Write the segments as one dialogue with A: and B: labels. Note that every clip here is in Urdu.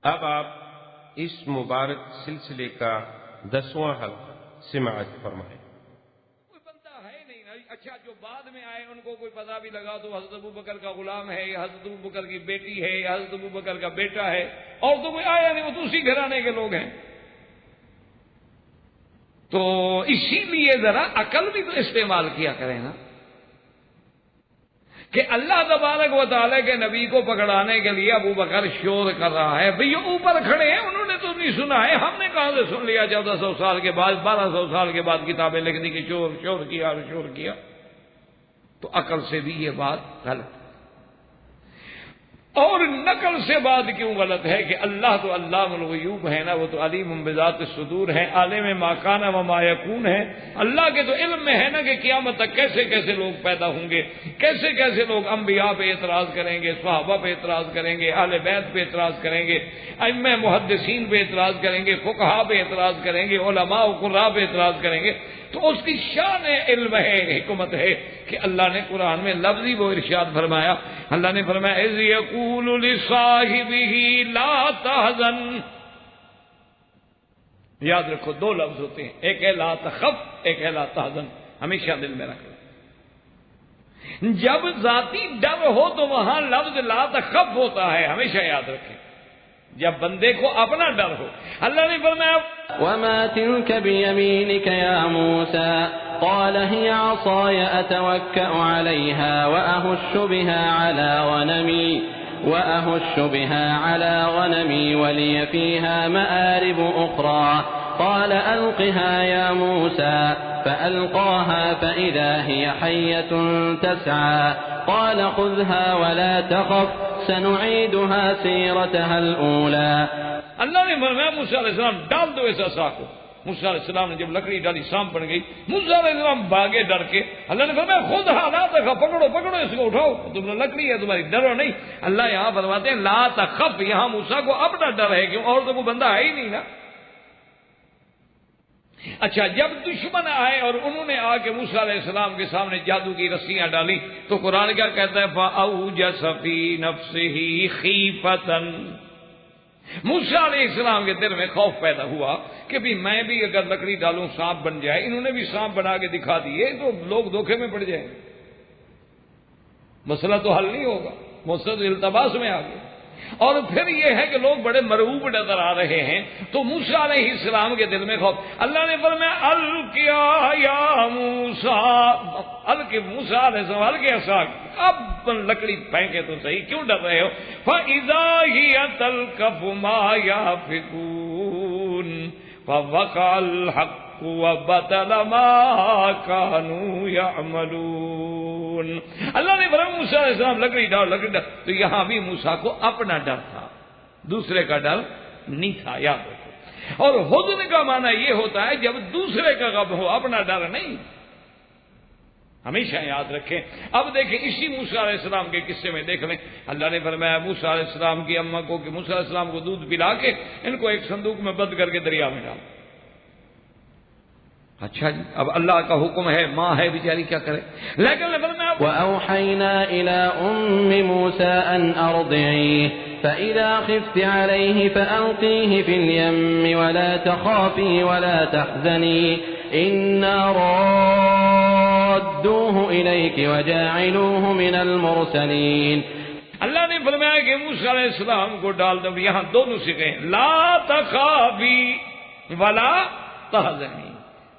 A: اب آپ اس مبارک سلسلے کا 10واں حلقہ سماعت فرمائیں۔
B: کوئی بندہ ہے نہیں نا، اچھا جو بعد میں آئے ان کو کوئی پتہ بھی لگا تو حضرت ابوبکر کا غلام ہے یا حضرت ابوبکر کی بیٹی ہے یا حضرت ابوبکر کا بیٹا ہے، اور تو کوئی آیا نہیں، وہ تو اسی گھرانے کے لوگ ہیں۔ تو اسی لیے ذرا عقل بھی تو استعمال کیا کریں نا، کہ اللہ تبارک و تعالیٰ کے نبی کو پکڑانے کے لیے ابو بکر شور کر رہا ہے، بھئی یہ اوپر کھڑے ہیں، انہوں نے تو نہیں سنا ہے، ہم نے کہاں سے سن لیا 1400 سال کے بعد 1200 سال کے بعد کتابیں لکھنے کی شور کیا، تو عقل سے بھی یہ بات غلط ہے۔ اور نقل سے بات کیوں غلط ہے کہ اللہ تو علام الغیوب ہے نا، وہ تو علیم بذات الصدور ہے، عالم ما کان و ما یکون ہے۔ اللہ کے تو علم میں ہے نا کہ قیامت تک کیسے کیسے لوگ پیدا ہوں گے، کیسے کیسے لوگ انبیاء پہ اعتراض کریں گے، صحابہ پہ اعتراض کریں گے، اہل بیت پہ اعتراض کریں گے، ائمہ محدثین پہ اعتراض کریں گے، فقہاء پہ اعتراض کریں گے، علماء و قراء پہ اعتراض کریں گے۔ تو اس کی شان علم ہے، حکمت ہے کہ اللہ نے قرآن میں لفظی وہ ارشاد فرمایا، اللہ نے فرمایا اذ یقول لصاحبہ لا تحزن۔ یاد رکھو دو لفظ ہوتے ہیں، ایک ہے لا تخف، ایک ہے لا تحزن، ہمیشہ دل میں رکھنا۔ جب ذاتی ڈر ہو تو وہاں لفظ لا تخف ہوتا ہے، ہمیشہ یاد رکھیں، جب بندے کو اپنا ڈر ہو۔ اللہ نے فرمایا
C: وما تلك بيمينك يا موسى قال هي عصاي أتوكأ عليها وأهش بها على غنمي ولي فيها مآرب أخرى قال ألقها يا موسى فألقاها فإذا هي حية تسعى قال خذها ولا تخف سنعيدها سيرتها الأولى۔
B: اللہ نے فرمایا موسیٰ علیہ السلام ڈال دو اس عصا کو۔ موسیٰ علیہ السلام نے جب لکڑی ڈالی سانپ بن گئی، موسیٰ علیہ السلام بھاگے ڈر کے، اللہ نے فرمایا خود لا تخف، پکڑو اس کو، اٹھاؤ، تم لکڑی ہے تمہاری، ڈرو نہیں۔ اللہ یہاں فرماتے ہیں لا تخف، یہاں موسیٰ کو اپنا ڈر ہے، کیوں؟ اور تو کوئی بندہ ہے ہی نہیں نا۔ اچھا جب دشمن آئے اور انہوں نے آ کے موسیٰ علیہ السلام کے سامنے جادو کی رسیاں ڈالی تو قرآن کیا کہتا ہے فَأَوْجَسَ فِي نَفْسِهِ خِيفَةً۔ موسیٰ علیہ السلام کے دل میں خوف پیدا ہوا کہ بھی میں بھی اگر لکڑی ڈالوں سانپ بن جائے، انہوں نے بھی سانپ بنا کے دکھا دیے تو لوگ دھوکے میں پڑ جائیں، مسئلہ تو حل نہیں ہوگا، مسئلہ تو التباس میں آ گیا۔ اور پھر یہ ہے کہ لوگ بڑے مرعوب نظر آ رہے ہیں، تو موسیٰ علیہ السلام کے دل میں خوف۔ اللہ نے فرمایا القیا یا موسیٰ، القی موسیٰ علیہ السلام، القی عصا، اب لکڑی پھینکے تو صحیح، کیوں ڈر رہے ہو؟ فَإِذَا هِيَ تَلْقَفُ مَا يَأْفِكُونَ فَوَقَعَ الْحَقُّ وَبَطَلَ مَا كَانُوا يَعْمَلُونَ۔ اللہ نے فرمایا موسیٰ علیہ السلام لکڑی ڈال، تو یہاں بھی موسیٰ کو اپنا ڈر تھا، دوسرے کا ڈر نہیں تھا، یاد رکھو۔ اور حزن کا معنی یہ ہوتا ہے جب دوسرے کا غم ہو، اپنا ڈر نہیں، ہمیشہ یاد رکھیں۔ اب دیکھیں اسی موسیٰ علیہ السلام کے قصے میں دیکھ لیں، اللہ نے فرمایا موسیٰ علیہ السلام کی اماں کو کہ موسیٰ علیہ السلام کو دودھ پلا کے ان کو ایک صندوق میں بند کر کے دریا میں ڈال۔ اچھا جی، اب اللہ کا حکم ہے، ماں ہے بیچاری کیا کرے، لیکن
C: وَأَوْحَيْنَا إِلَىٰ أُمِّ مُوسَىٰ أَنْ أَرْضِعِيهِ فَإِذَا خِفْتِ عَلَيْهِ فَأَلْقِيهِ فِي الْيَمِّ وَلَا تَخَافِي وَلَا تَحْزَنِي إِنَّا رَادُّوهُ إِلَيْكِ وَجَاعِلُوهُ مِنَ الْمُرْسَلِينَ۔
B: اللہ نے فرمایا کہ موسیٰ علیہ السلام کو ڈال دو، یہاں دونوں سکھیں، لا تخافی ولا تحزنی،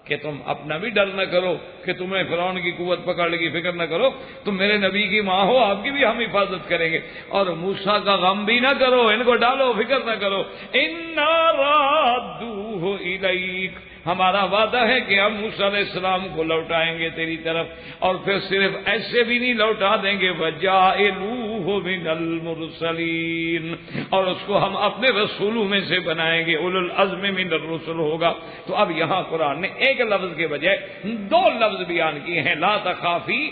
B: کہ تم اپنا بھی ڈر نہ کرو کہ تمہیں فرعون کی قوت پکڑ لے گی، فکر نہ کرو، تم میرے نبی کی ماں ہو، آپ کی بھی ہم حفاظت کریں گے، اور موسیٰ کا غم بھی نہ کرو، ان کو ڈالو، فکر نہ کرو، اِنَّا رَادُّوهُ إِلَيْكَ، ہمارا وعدہ ہے کہ ہم موسیٰ علیہ السلام کو لوٹائیں گے تیری طرف، اور پھر صرف ایسے بھی نہیں لوٹا دیں گے، وَجَائِلُوهُ مِنَ الْمُرْسَلِينَ، اور اس کو ہم اپنے رسولوں میں سے بنائیں گے، اولو العزم من الرسل ہوگا۔ تو اب یہاں قرآن نے ایک لفظ کے بجائے دو لفظ بیان کیے ہیں، لا تخافی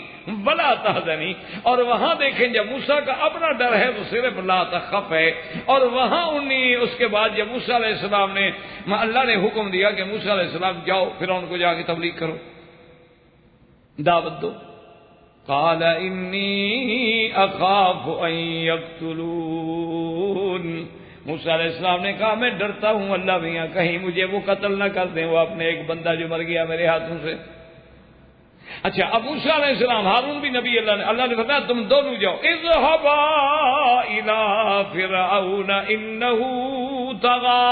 B: ولا تحزنی، اور وہاں دیکھیں جب موسیٰ کا اپنا ڈر ہے تو صرف لا تخف ہے، اور وہاں اس کے بعد جب موسیٰ علیہ السلام نے، اللہ نے حکم دیا کہ موسیٰ علیہ السلام جاؤ فرعون کو جا کے تبلیغ کرو، دعوت دو، قال انی اخاف ان یقتلون، موسیٰ علیہ السلام نے کہا میں ڈرتا ہوں اللہ میاں کہیں مجھے وہ قتل نہ کر دیں، وہ اپنے ایک بندہ جو مر گیا میرے ہاتھوں سے۔ اچھا اب موسیٰ علیہ السلام، ہارون بھی نبی اللہ نے فرمایا تم دونوں جاؤ، اذهبا الى فرعون انه طغى،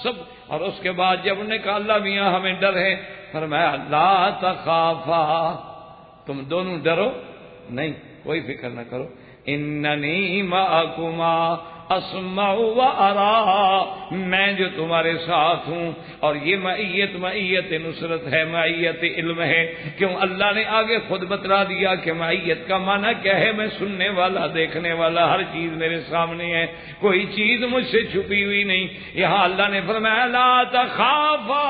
B: سب۔ اور اس کے بعد جب انہوں نے کہا اللہ میاں ہمیں ڈر ہے، فرمایا لا تخافا، تم دونوں ڈرو نہیں، کوئی فکر نہ کرو، اننی معکما اسمع و ارا، میں جو تمہارے ساتھ ہوں۔ اور یہ معیت نصرت ہے، معیت علم ہے، کیوں اللہ نے آگے خود بتلا دیا کہ معیت کا معنی کیا ہے، میں سننے والا دیکھنے والا، ہر چیز میرے سامنے ہے، کوئی چیز مجھ سے چھپی ہوئی نہیں۔ یہاں اللہ نے فرمایا لا تخافا،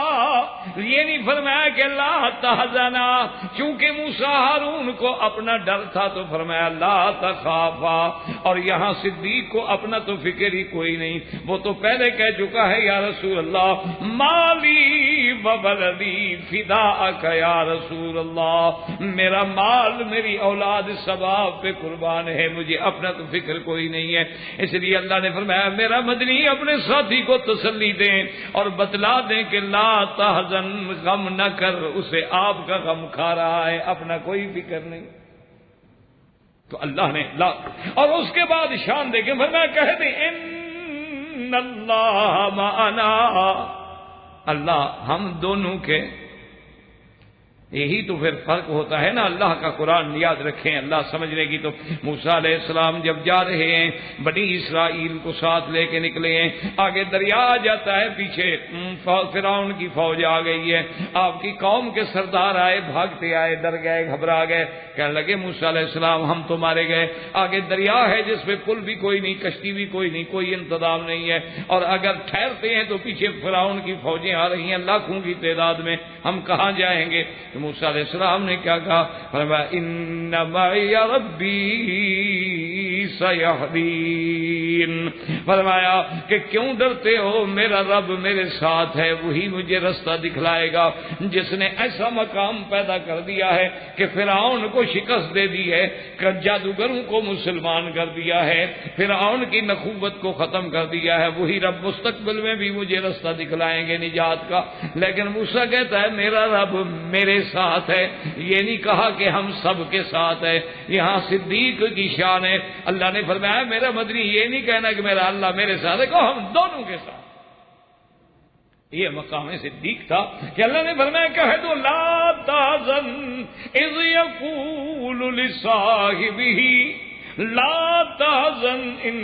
B: یہ نہیں فرمایا کہ لا تحزنا، چونکہ موسیٰ ہارون کو اپنا ڈر تھا تو فرمایا لا تخافا، اور یہاں صدیق کو اپنا تو فکر ہی کوئی نہیں، وہ تو پہلے کہہ چکا ہے یا رسول اللہ مالی وبلدی فداءک یا رسول اللہ، میرا مال میری اولاد ثواب پہ قربان ہے، مجھے اپنا تو فکر کوئی نہیں ہے۔ اس لیے اللہ نے فرمایا میرا مدنی اپنے ساتھی کو تسلی دیں اور بتلا دیں کہ لا تحزن، غم نہ کر، اسے آپ کا غم کھا رہا ہے، اپنا کوئی فکر نہیں۔ تو اللہ نے لا، اور اس کے بعد شان دے کے فرمایا کہہ دیں ان اللہ معنا، اللہ ہم دونوں کے، یہی تو پھر فرق ہوتا ہے نا، اللہ کا قرآن یاد رکھیں، اللہ سمجھنے کی۔ تو موسیٰ علیہ السلام جب جا رہے ہیں، بنی اسرائیل کو ساتھ لے کے نکلے ہیں، آگے دریا آ جاتا ہے، پیچھے فرعون کی فوج آ گئی ہے، آپ کی قوم کے سردار آئے، بھاگتے آئے، ڈر گئے، گھبرا گئے، کہنے لگے موسیٰ علیہ السلام ہم تو مارے گئے، آگے دریا ہے جس پہ پل بھی کوئی نہیں، کشتی بھی کوئی نہیں، کوئی انتظام نہیں ہے، اور اگر ٹھہرتے ہیں تو پیچھے فرعون کی فوجیں آ رہی ہیں لاکھوں کی تعداد میں، ہم کہاں جائیں گے؟ موسیٰ علیہ السلام نے کیا کہا؟ فرمایا ان معی ربی سیہدین، فرمایا کہ کیوں ڈرتے ہو، میرا رب میرے ساتھ ہے، وہی مجھے رستہ دکھلائے گا، جس نے ایسا مقام پیدا کر دیا ہے کہ فرعون کو شکست دے دی ہے، کہ جادوگروں کو مسلمان کر دیا ہے، فرعون کی نخوت کو ختم کر دیا ہے، وہی رب مستقبل میں بھی مجھے رستہ دکھلائیں گے نجات کا۔ لیکن موسیٰ کہتا ہے میرا رب میرے ساتھ ہے، یہ نہیں کہا کہ ہم سب کے ساتھ ہے، یہاں صدیق کی شان ہے۔ اللہ نے فرمایا میرا مدنی یہ نہیں کہنا کہ میرا اللہ میرے ساتھ ہے، کہ ہم دونوں کے ساتھ۔ یہ مقام صدیق تھا کہ اللہ نے فرمایا کہہ دو لا تحزن اذ یقول لصاحبہ لا تحزن ان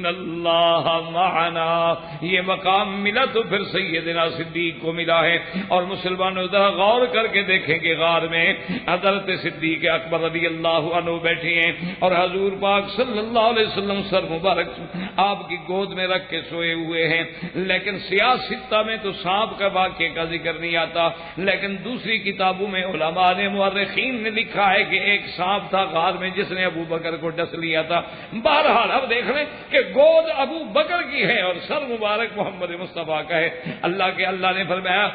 B: اللہ معنا، یہ مقام ملا تو پھر سیدنا صدیق کو ملا ہے۔ اور مسلمانوں ذرا غور کر کے دیکھیں کہ غار میں حضرت صدیق اکبر رضی اللہ عنہ بیٹھے ہیں اور حضور پاک صلی اللہ علیہ وسلم سر مبارک آپ کی گود میں رکھ کے سوئے ہوئے ہیں، لیکن سیاستہ میں تو سانپ کا واقعے کا ذکر نہیں آتا، لیکن دوسری کتابوں میں علماء نے مورخین نے لکھا ہے کہ ایک سانپ تھا غار میں جس نے ابو بکر کو ڈس لیا تھا۔ بہرحال اب دیکھ لیں کہ گود ابو بکر کی ہے اور سر مبارک محمد مصطفیٰ کا ہے۔ اللہ نے فرمایا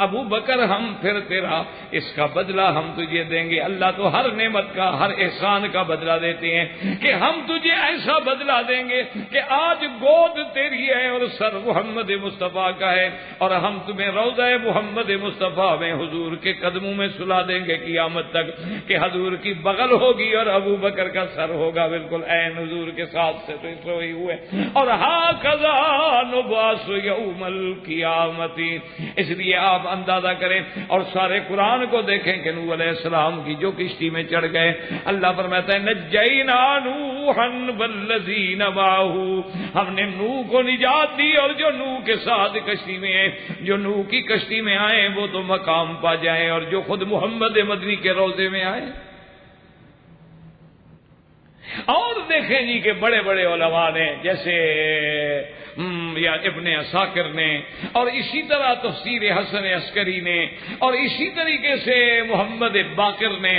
B: ابو بکر ہم پھر تیرا اس کا بدلہ ہم تجھے دیں گے۔ اللہ تو ہر نعمت کا، ہر احسان کا بدلہ دیتے ہیں کہ ہم تجھے ایسا بدلہ دیں گے کہ آج گود تیری ہے اور سر محمد مصطفیٰ کا ہے، اور ہم تمہیں روضہ محمد مصطفیٰ میں حضور کے قدموں میں سلا دیں گے قیامت تک، کہ حضور کی بغل ہوگی اور ابو بکر کا سر ہوگا بالکل عین حضور کے ساتھ سے تو اس ہوئے ہوئے۔ اور ہاکذا نبعث یوم القیامت، اس لیے آپ اندازہ کریں اور سارے قرآن کو دیکھیں کہ نوح علیہ السلام کی جو کشتی میں چڑھ گئے، اللہ فرماتا ہے نجینا نوحا والذین معہ، ہم نے نوح کو نجات دی اور جو نوح کے ساتھ کشتی میں ہیں، جو نوح کی کشتی میں آئے وہ تو مقام پا جائیں، اور جو خود محمد مدنی کے روضے میں آئے۔ اور دیکھیں جی کہ بڑے بڑے علماء نے جیسے یا ابن عساکر نے، اور اسی طرح تفسیر حسن عسکری نے، اور اسی طریقے سے محمد باقر نے،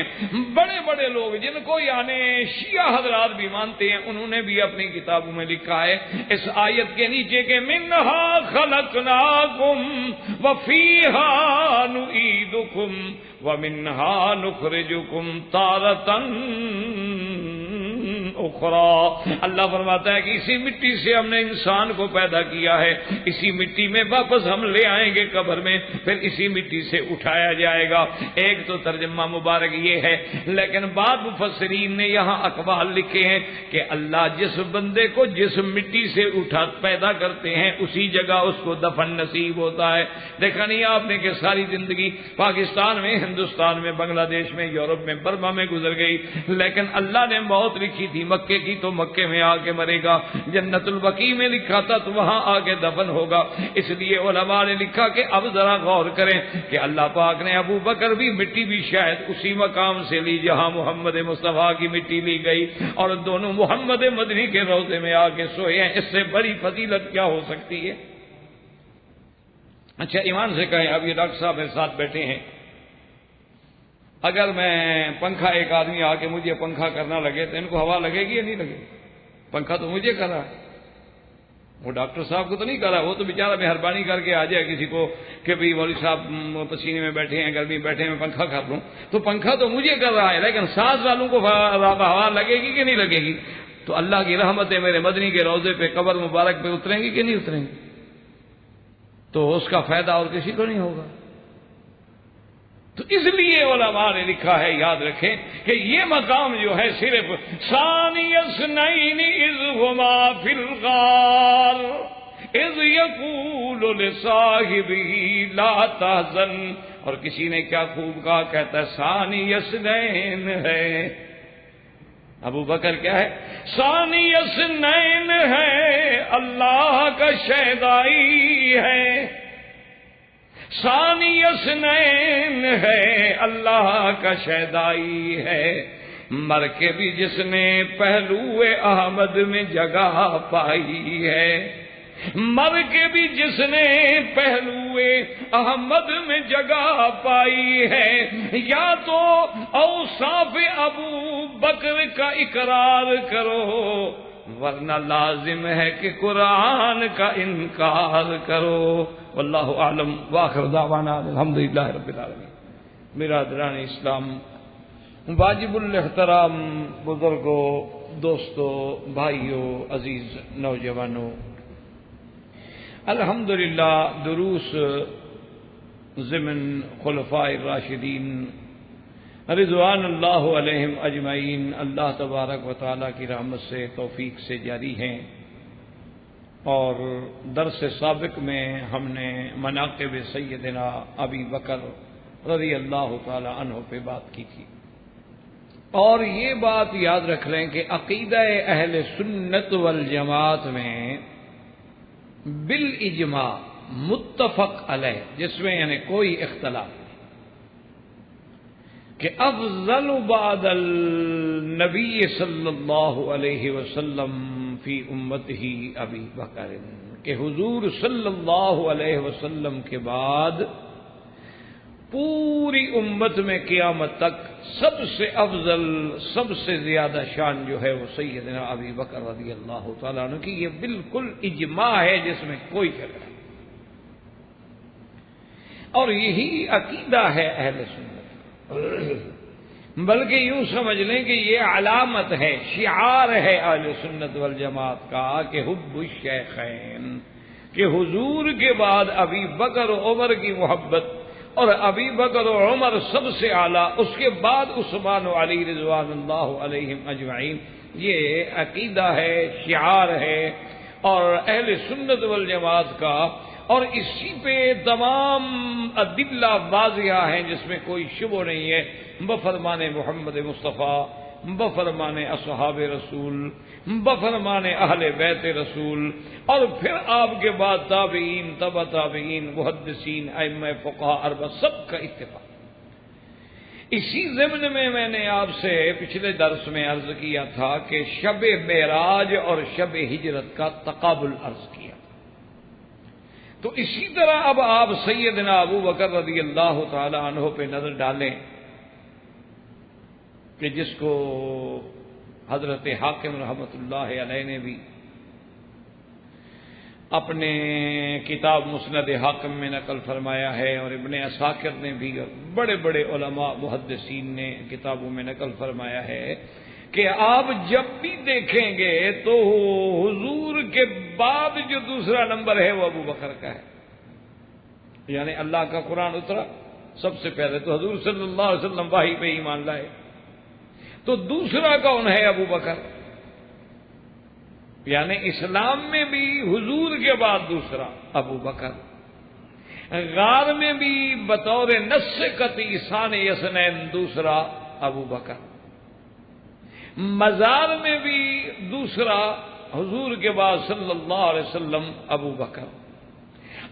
B: بڑے بڑے لوگ جن کو یعنی شیعہ حضرات بھی مانتے ہیں، انہوں نے بھی اپنی کتابوں میں لکھا ہے اس آیت کے نیچے کہ منہا خلقناکم وفیہا نعیدکم ومنہا نخرجکم تارۃ اخرى. اللہ فرماتا ہے کہ اسی مٹی سے ہم نے انسان کو پیدا کیا ہے, اسی مٹی میں واپس ہم لے آئیں گے قبر میں, پھر اسی مٹی سے اٹھایا جائے گا. ایک تو ترجمہ مبارک یہ ہے, لیکن بعض مفسرین نے یہاں اقوال لکھے ہیں کہ اللہ جس بندے کو جس مٹی سے اٹھا پیدا کرتے ہیں اسی جگہ اس کو دفن نصیب ہوتا ہے. دیکھا نہیں آپ نے کہ ساری زندگی پاکستان میں, ہندوستان میں, بنگلہ دیش میں, یورپ میں, برما میں گزر گئی, لیکن اللہ نے موت لکھی تھی مکے کی تو مکے میں آ کے مرے گا, جنت البقیع میں لکھا تھا تو وہاں آ کے دفن ہوگا. اس لیے علماء نے لکھا کہ اب ذرا غور کریں کہ اللہ پاک نے ابو بکر بھی مٹی بھی شاید اسی مقام سے لی جہاں محمد مصطفیٰ کی مٹی لی گئی, اور دونوں محمد مدنی کے روضے میں آ کے سوئے ہیں. اس سے بڑی فضیلت کیا ہو سکتی ہے؟ اچھا ایمان سے کہیں, اب یہ ڈاکٹر صاحب میرے ساتھ بیٹھے ہیں, اگر میں پنکھا, ایک آدمی آ کے مجھے پنکھا کرنا لگے تو ان کو ہوا لگے گی یا نہیں لگے گی؟ پنکھا تو مجھے کر رہا ہے, وہ ڈاکٹر صاحب کو تو نہیں کر رہا. وہ تو بیچارہ مہربانی کر کے آ جائے کسی کو کہ بھئی مولوی صاحب پسینے میں بیٹھے ہیں, گرمی بیٹھے ہیں, پنکھا کر لوں, تو پنکھا تو مجھے کر رہا ہے, لیکن سانس والوں کو ہوا لگے گی کہ نہیں لگے گی؟ تو اللہ کی رحمتیں میرے مدنی کے روضے پہ, قبر مبارک پہ اتریں گی کہ نہیں اتریں گی؟ تو اس کا فائدہ اور کسی کو نہیں ہوگا. تو اس لیے علماء نے لکھا ہے, یاد رکھیں کہ یہ مقام جو ہے صرف ثانی اثنین اذ ہما فی الغار اذ یقول لصاحبہ لا تحزن, اور کسی نے کیا خوب کہا, کہتا ہے ثانی اثنین ہے. ابو بکر کیا ہے؟ ثانی اثنین ہے, اللہ کا شہدائی ہے. ثانی اثنین ہے, اللہ کا شہدائی ہے. مر کے بھی جس نے پہلو احمد میں جگہ پائی ہے, مر کے بھی جس نے پہلو احمد میں جگہ پائی ہے. یا تو اوصاف ابو بکر کا اقرار کرو, ورنہ لازم ہے کہ قرآن کا انکار کرو. واللہ اعلم وآخر دعوانا الحمدللہ رب العالمین. برادران اسلام, واجب الاحترام بزرگوں, دوستوں, بھائیوں, عزیز نوجوانوں, الحمدللہ دروس ضمن خلفاء الراشدین رضوان اللہ علیہم اجمعین اللہ تبارک و تعالیٰ کی رحمت سے, توفیق سے جاری ہیں. اور درس سابق میں ہم نے مناقب سیدنا ابی بکر رضی اللہ تعالی عنہ پہ بات کی تھی, اور یہ بات یاد رکھ لیں کہ عقیدہ اہل سنت والجماعت میں بالاجماع متفق علیہ, جس میں یعنی کوئی اختلاف نہیں, کہ افضل بعد النبی صلی اللہ علیہ وسلم فی امتہ ابی بکر, کہ حضور صلی اللہ علیہ وسلم کے بعد پوری امت میں قیامت تک سب سے افضل, سب سے زیادہ شان جو ہے وہ سیدنا ابی بکر رضی اللہ تعالیٰ عنہ کی. یہ بالکل اجماع ہے جس میں کوئی جھگڑا نہیں, اور یہی عقیدہ ہے اہل سنت. بلکہ یوں سمجھ لیں کہ یہ علامت ہے, شعار ہے اہل سنت والجماعت کا, کہ حب الشیخین, کہ حضور کے بعد ابی بکر و عمر کی محبت, اور ابی بکر و عمر سب سے اعلیٰ, اس کے بعد عثمان و علی رضوان اللہ علیہم اجمعین. یہ عقیدہ ہے, شعار ہے, اور اہل سنت والجماعت کا, اور اسی پہ تمام ادلہ واضح ہیں جس میں کوئی شبہ نہیں ہے. بفرمان محمد مصطفیٰ, بفرمان اصحاب رسول, بفرمان اہل بیت رسول, اور پھر آپ کے بعد تابعین, تبع تابعین, محدثین, ائمہ فقہاء اربعہ, سب کا اتفاق. اسی ضمن میں نے آپ سے پچھلے درس میں عرض کیا تھا کہ شب معراج اور شب ہجرت کا تقابل عرض کیا. تو اسی طرح اب آپ سیدنا ابو بکر رضی اللہ تعالی عنہ پہ نظر ڈالیں, کہ جس کو حضرت حاکم رحمۃ اللہ علیہ نے بھی اپنے کتاب مسند حاکم میں نقل فرمایا ہے, اور ابن عساکر نے بھی, بڑے بڑے علماء محدثین نے کتابوں میں نقل فرمایا ہے, کہ آپ جب بھی دیکھیں گے تو حضور کے بعد جو دوسرا نمبر ہے وہ ابو بکر کا ہے. یعنی اللہ کا قرآن اترا سب سے پہلے تو حضور صلی اللہ علیہ وسلم وحی پہ ایمان لائے، تو دوسرا کون ہے؟ ابو بکر. یعنی اسلام میں بھی حضور کے بعد دوسرا ابو بکر، غار میں بھی بطور نص قطعی ثانی اثنین دوسرا ابو بکر، مزار میں بھی دوسرا حضور کے بعد صلی اللہ علیہ وسلم ابو بکر،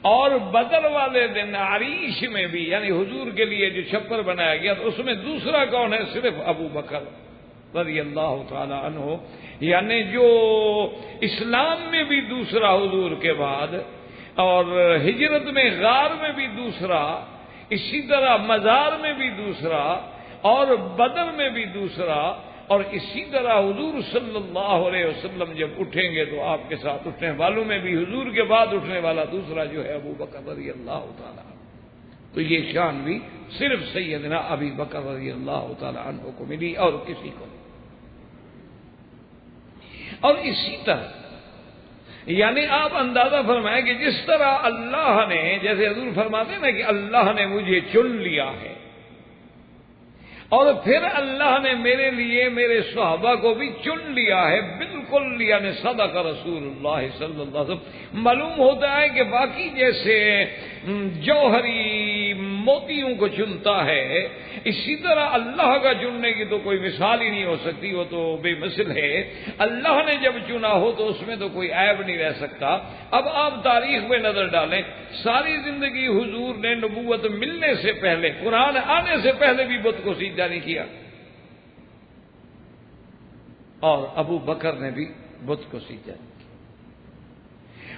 B: اور بدر والے دن عریش میں بھی یعنی حضور کے لیے جو چھپر بنایا گیا تو اس میں دوسرا کون ہے؟ صرف ابو بکر رضی اللہ تعالی عنہ. یعنی جو اسلام میں بھی دوسرا حضور کے بعد، اور ہجرت میں غار میں بھی دوسرا، اسی طرح مزار میں بھی دوسرا، اور بدر میں بھی دوسرا، اور اسی طرح حضور صلی اللہ علیہ وسلم جب اٹھیں گے تو آپ کے ساتھ اٹھنے والوں میں بھی حضور کے بعد اٹھنے والا دوسرا جو ہے ابو بکر رضی اللہ تعالی. تو یہ شان بھی صرف سیدنا ابی بکر رضی اللہ تعالی عنہ کو ملی اور کسی کو. اور اسی طرح یعنی آپ اندازہ فرمائیں کہ جس طرح اللہ نے، جیسے حضور فرماتے ہیں نا کہ اللہ نے مجھے چن لیا ہے، اور پھر اللہ نے میرے لیے میرے صحابہ کو بھی چن لیا ہے، بالکل یعنی صدق رسول اللہ صلی اللہ علیہ وسلم. معلوم ہوتا ہے کہ باقی جیسے جوہری موتیوں کو چنتا ہے، اسی طرح اللہ کا چننے کی تو کوئی مثال ہی نہیں ہو سکتی، وہ تو بے مثل ہے. اللہ نے جب چنا ہو تو اس میں تو کوئی عیب نہیں رہ سکتا. اب آپ تاریخ میں نظر ڈالیں، ساری زندگی حضور نے نبوت ملنے سے پہلے، قرآن آنے سے پہلے بھی بت کو سجدہ نہیں کیا، اور ابو بکر نے بھی بت کو سجدہ نہیں کیا.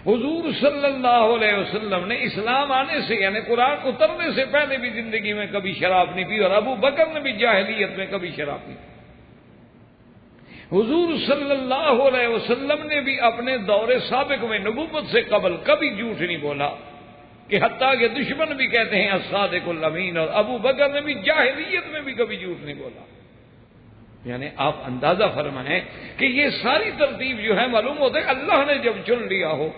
B: حضور صلی اللہ علیہ وسلم نے اسلام آنے سے یعنی قرآن اترنے سے پہلے بھی زندگی میں کبھی شراب نہیں پی، اور ابو بکر نے بھی جاہلیت میں کبھی شراب نہیں پی. حضور صلی اللہ علیہ وسلم نے بھی اپنے دور سابق میں نبوت سے قبل کبھی جھوٹ نہیں بولا، کہ حتیٰ کہ دشمن بھی کہتے ہیں الصادق الامین، اور ابو بکر نے بھی جاہلیت میں بھی کبھی جھوٹ نہیں بولا. یعنی آپ اندازہ فرمائیں کہ یہ ساری ترتیب جو ہے معلوم ہوتا ہے اللہ نے جب چن لیا ہو.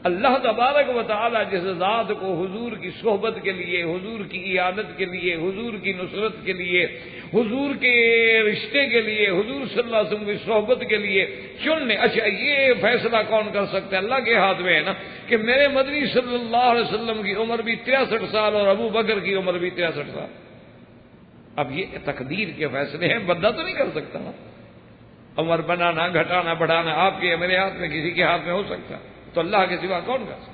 B: اللہ تبارک و تعالی جس ذات کو حضور کی صحبت کے لیے، حضور کی اعانت کے لیے، حضور کی نصرت کے لیے، حضور کے رشتے کے لیے، حضور صلی اللہ علیہ وسلم کی صحبت کے لیے چننے، اچھا یہ فیصلہ کون کر سکتا ہے؟ اللہ کے ہاتھ میں ہے نا، کہ میرے مدنی صلی اللہ علیہ وسلم کی عمر بھی 63 سال اور ابو بکر کی عمر بھی 63 سال. اب یہ تقدیر کے فیصلے ہیں، بندہ تو نہیں کر سکتا نا. عمر بنانا، گھٹانا، بڑھانا آپ کے میرے ہاتھ میں، کسی کے ہاتھ میں ہو سکتا، تو اللہ کے سوا کون کر سکتا؟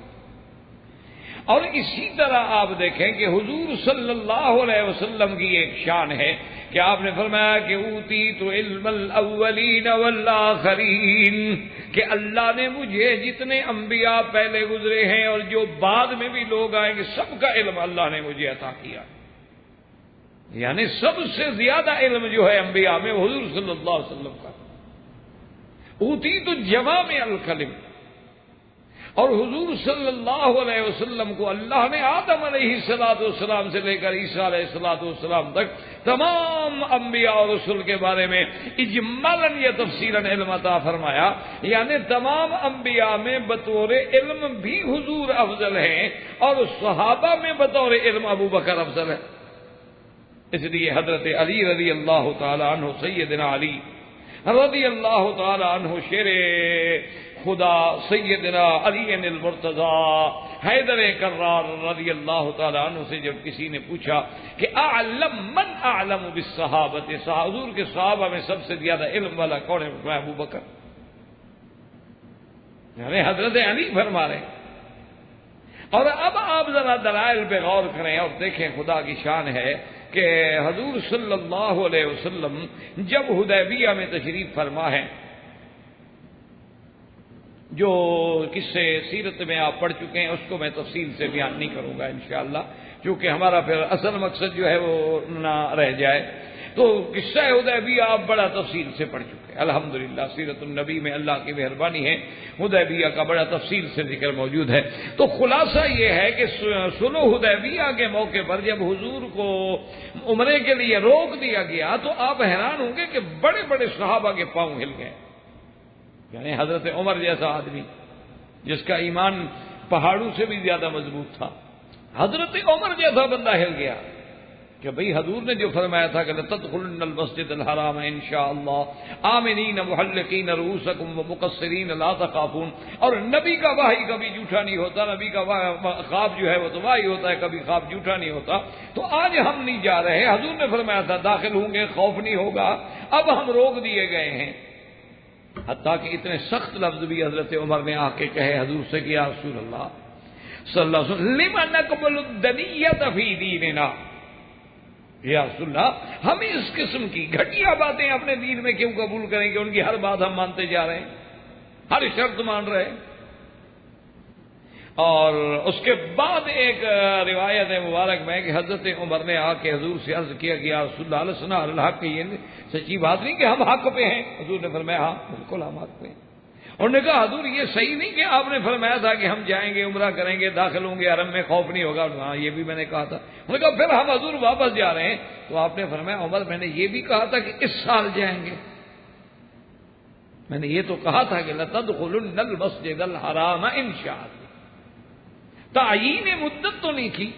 B: اور اسی طرح آپ دیکھیں کہ حضور صلی اللہ علیہ وسلم کی ایک شان ہے کہ آپ نے فرمایا کہ اوتیت علم الاولین والآخرین، کہ اللہ نے مجھے جتنے انبیاء پہلے گزرے ہیں اور جو بعد میں بھی لوگ آئیں گے سب کا علم اللہ نے مجھے عطا کیا. یعنی سب سے زیادہ علم جو ہے انبیاء میں حضور صلی اللہ علیہ وسلم کا. اوتیت جوامع الکلم، اور حضور صلی اللہ علیہ وسلم کو اللہ نے آدم علیہ السلام سے لے کر عیسیٰ علیہ السلام تک تمام انبیاء اور رسل کے بارے میں اجمالاً یا تفصیلاً علم عطا فرمایا. یعنی تمام انبیاء میں بطور علم بھی حضور افضل ہیں، اور صحابہ میں بطور علم ابو بکر افضل ہے. اس لیے حضرت علی رضی اللہ تعالی عنہ، سیدنا علی رضی اللہ تعالی عنہ شیر خدا سیدنا علی المرتضی حیدر کرار رضی اللہ تعالی عنہ سے جب کسی نے پوچھا کہ اعلم من اعلم بالصحابۃ، حضور کے صحابہ میں سب سے زیادہ علم والا کون ہے؟ ابو بکر. یعنی حضرت علی فرما رہے ہیں. اور اب آپ ذرا دلائل پہ غور کریں اور دیکھیں، خدا کی شان ہے کہ حضور صلی اللہ علیہ وسلم جب حدیبیہ میں تشریف فرما ہے، جو قصے سیرت میں آپ پڑھ چکے ہیں اس کو میں تفصیل سے بیان نہیں کروں گا انشاءاللہ، کیونکہ ہمارا پھر اصل مقصد جو ہے وہ نہ رہ جائے. تو قصہ حدیبیہ آپ بڑا تفصیل سے پڑھ چکے ہیں الحمدللہ. سیرت النبی میں اللہ کی مہربانی ہے حدیبیہ کا بڑا تفصیل سے ذکر موجود ہے. تو خلاصہ یہ ہے کہ صلح حدیبیہ کے موقع پر جب حضور کو عمرے کے لیے روک دیا گیا تو آپ حیران ہوں گے کہ بڑے بڑے صحابہ کے پاؤں ہل گئے. یعنی حضرت عمر جیسا آدمی جس کا ایمان پہاڑوں سے بھی زیادہ مضبوط تھا، حضرت عمر جیسا بندہ ہل گیا کہ بھئی حضور نے جو فرمایا تھا کہ لَتَدْخُلُنَّ الْمَسْجِدَ الْحَرَامَ إِنْ شَاءَ اللَّهُ آمِنِينَ مُحَلِّقِينَ رُؤُوسَكُمْ وَمُقَصِّرِينَ لَا تَخَافُونَ. اور نبی کا وحی کبھی جھوٹا نہیں ہوتا، نبی کا خواب جو ہے وہ تو وحی ہوتا ہے، کبھی خواب جھوٹا نہیں ہوتا. تو آج ہم نہیں جا رہے، حضور نے فرمایا تھا داخل ہوں گے خوف نہیں ہوگا، اب ہم روک دیے گئے ہیں. حتیٰ کہ اتنے سخت لفظ بھی حضرت عمر نے آ کے کہے حضور سے کہ یا رسول اللہ صلی اللہ علیہ وسلم لِمَ نَقْبَلُ الدَّنِيَّةَ فِي دِينِنَا. یا رسول اللہ ہم اس قسم کی گھٹیا باتیں اپنے دین میں کیوں قبول کریں کہ ان کی ہر بات ہم مانتے جا رہے ہیں، ہر شرط مان رہے ہیں. اور اس کے بعد ایک روایت مبارک میں کہ حضرت عمر نے آ کے حضور سے عرض کیا کہ یا رسول اللہ لسنا علی الحق، یہ سچی بات نہیں کہ ہم حق پہ ہیں؟ حضور نے فرمایا ہاں بالکل ہم حق پہ ہیں. انہوں نے کہا حضور یہ صحیح نہیں کہ آپ نے فرمایا تھا کہ ہم جائیں گے عمرہ کریں گے داخل ہوں گے حرم میں خوف نہیں ہوگا؟ ہاں یہ بھی میں نے کہا تھا. انہوں نے کہا پھر ہم حضور واپس جا رہے ہیں. تو آپ نے فرمایا عمر میں نے یہ بھی کہا تھا کہ اس سال جائیں گے، میں نے یہ تو کہا تھا کہ لَتَدْخُلُنَّ الْمَسْجِدَ الْحَرَامَ إِنْ شَاءَ اللَّهُ. تعیین مدت تو نہیں کی.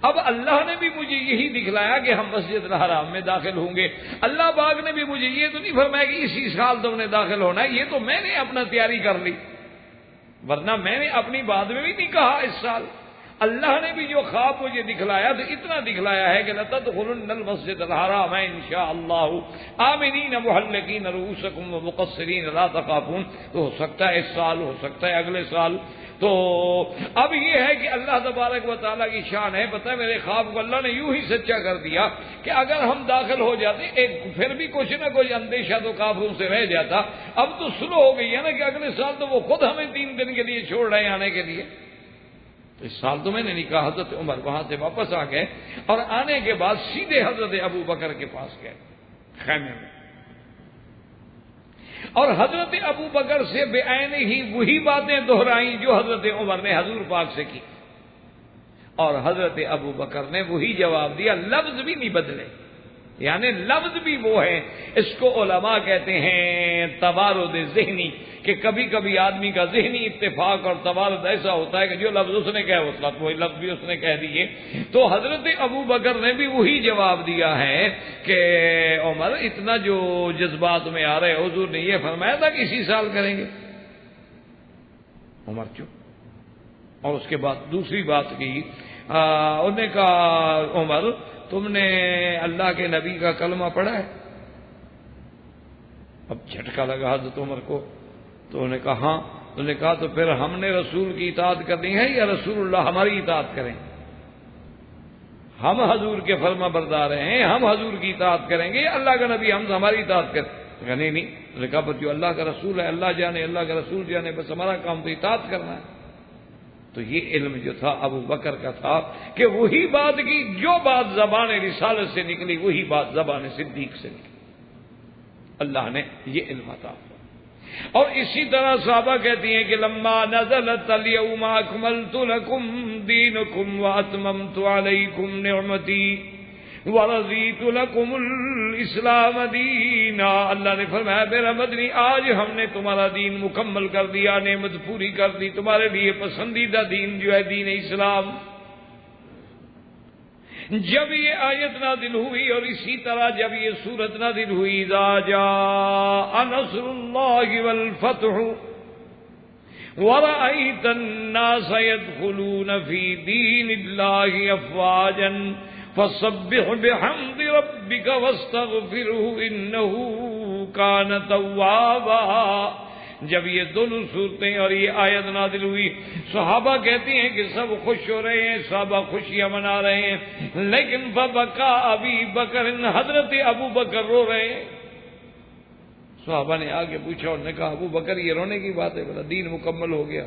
B: اب اللہ نے بھی مجھے یہی دکھلایا کہ ہم مسجد الحرام میں داخل ہوں گے. اللہ پاک نے بھی مجھے یہ تو نہیں فرمایا کہ اسی سال تم نے داخل ہونا ہے، یہ تو میں نے اپنا تیاری کر لی، ورنہ میں نے اپنی بات میں بھی نہیں کہا اس سال. اللہ نے بھی جو خواب مجھے دکھلایا تو اتنا دکھلایا ہے کہ لَتَدْخُلُنَّ الْمَسْجِدَ الْحَرَامَ إِنْ شَاءَ اللَّهُ آمِنِينَ مُحَلِّقِينَ رُؤُوسَكُمْ وَمُقَصِّرِينَ لَا تَخَافُونَ. تو ہو سکتا ہے اس سال، ہو سکتا ہے اگلے سال. تو اب یہ ہے کہ اللہ تبارک و تعالیٰ کی شان ہے. پتہ ہے میرے خواب کو اللہ نے یوں ہی سچا کر دیا کہ اگر ہم داخل ہو جاتے ایک پھر بھی کچھ نہ کچھ اندیشہ تو کافروں سے رہ جاتا. اب تو سلو ہو گئی ہے نا کہ اگلے سال تو وہ خود ہمیں 3 دن کے لیے چھوڑ رہے ہیں آنے کے لیے. اس سال تو میں نے نہیں کہا. حضرت عمر وہاں سے واپس آ گئے اور آنے کے بعد سیدھے حضرت ابو بکر کے پاس گئے خیمے میں، اور حضرت ابو بکر سے بے عین ہی وہی باتیں دہرائیں جو حضرت عمر نے حضور پاک سے کی، اور حضرت ابو بکر نے وہی جواب دیا، لفظ بھی نہیں بدلے. یعنی لفظ بھی وہ ہے. اس کو علماء کہتے ہیں توارد ذہنی، کہ کبھی کبھی آدمی کا ذہنی اتفاق اور توارد ایسا ہوتا ہے کہ جو لفظ اس نے کہا اس وقت وہی لفظ بھی اس نے کہہ دیے. تو حضرت ابو بکر نے بھی وہی جواب دیا ہے کہ عمر اتنا جو جذبات میں آ رہے حضور نے یہ فرمایا تھا کہ اسی سال کریں گے. عمر چپ. اور اس کے بعد دوسری بات کی، انہوں نے کہا عمر تم نے اللہ کے نبی کا کلمہ پڑھا ہے؟ اب جھٹکا لگا حضرت عمر کو. تو انہوں نے کہا ہاں. انہوں نے کہا تو پھر ہم نے رسول کی اطاعت کرنی ہے یا رسول اللہ ہماری اطاعت کریں؟ ہم حضور کے فرما بردار ہیں، ہم حضور کی اطاعت کریں گے، اللہ کا نبی ہم ہماری اطاعت کریں؟ نہیں نہیں. انہوں نے کہا بس جو اللہ کا رسول ہے اللہ جانے، اللہ کا رسول جانے، بس ہمارا کام تو اطاعت کرنا ہے. تو یہ علم جو تھا ابو بکر کا تھا کہ وہی بات کی جو بات زبان رسالت سے نکلی وہی بات زبان صدیق سے نکلی. اللہ نے یہ علم عطا کیا. اور اسی طرح صحابہ کہتی ہیں کہ لما نزلت الیوم اکملت لکم دینکم واتممت علیکم نعمتی ورضیت لکم الاسلام دینا. اللہ نے فرمایا میرا مدنی آج ہم نے تمہارا دین مکمل کر دیا، نعمت پوری کر دی، تمہارے لیے پسندیدہ دین جو ہے دین اسلام. جب یہ آیت نازل ہوئی اور اسی طرح جب یہ سورت نازل ہوئی اذا جاء نصر اللہ والفتح ورأيت الناس يدخلون في دين الله افواجا فسبح بحمد ربك واستغفره انه كان توابا. جب یہ دونوں صورتیں اور یہ آیت نازل ہوئی صحابہ کہتی ہیں کہ سب خوش ہو رہے ہیں، صحابہ خوشیاں منا رہے ہیں، لیکن فبکا ابی بکر، حضرت ابو بکر رو رہے ہیں. صحابہ نے آگے پوچھا اور نے کہا ابو بکر یہ رونے کی بات ہے؟ بولا دین مکمل ہو گیا،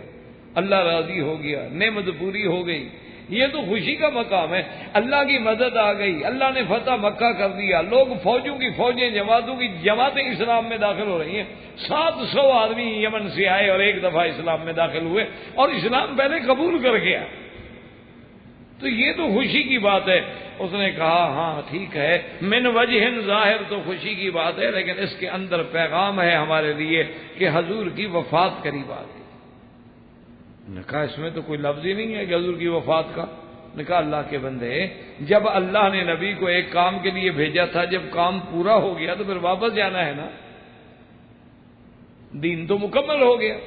B: اللہ راضی ہو گیا، نعمت پوری ہو گئی، یہ تو خوشی کا مقام ہے. اللہ کی مدد آ گئی, اللہ نے فتح مکہ کر دیا, لوگ فوجوں کی فوجیں, جماعتوں کی جماعتیں اسلام میں داخل ہو رہی ہیں. 700 آدمی یمن سے آئے اور ایک دفعہ اسلام میں داخل ہوئے اور اسلام پہلے قبول کر گیا. تو یہ تو خوشی کی بات ہے. اس نے کہا ہاں ٹھیک ہے, من وجہ ظاہر تو خوشی کی بات ہے, لیکن اس کے اندر پیغام ہے ہمارے لیے کہ حضور کی وفات قریب آ گئی. نے کہا اس میں تو کوئی لفظ ہی نہیں ہے کہ حضور کی وفات کا. نے کہا اللہ کے بندے, جب اللہ نے نبی کو ایک کام کے لیے بھیجا تھا, جب کام پورا ہو گیا تو پھر واپس جانا ہے نا. دین تو مکمل ہو گیا,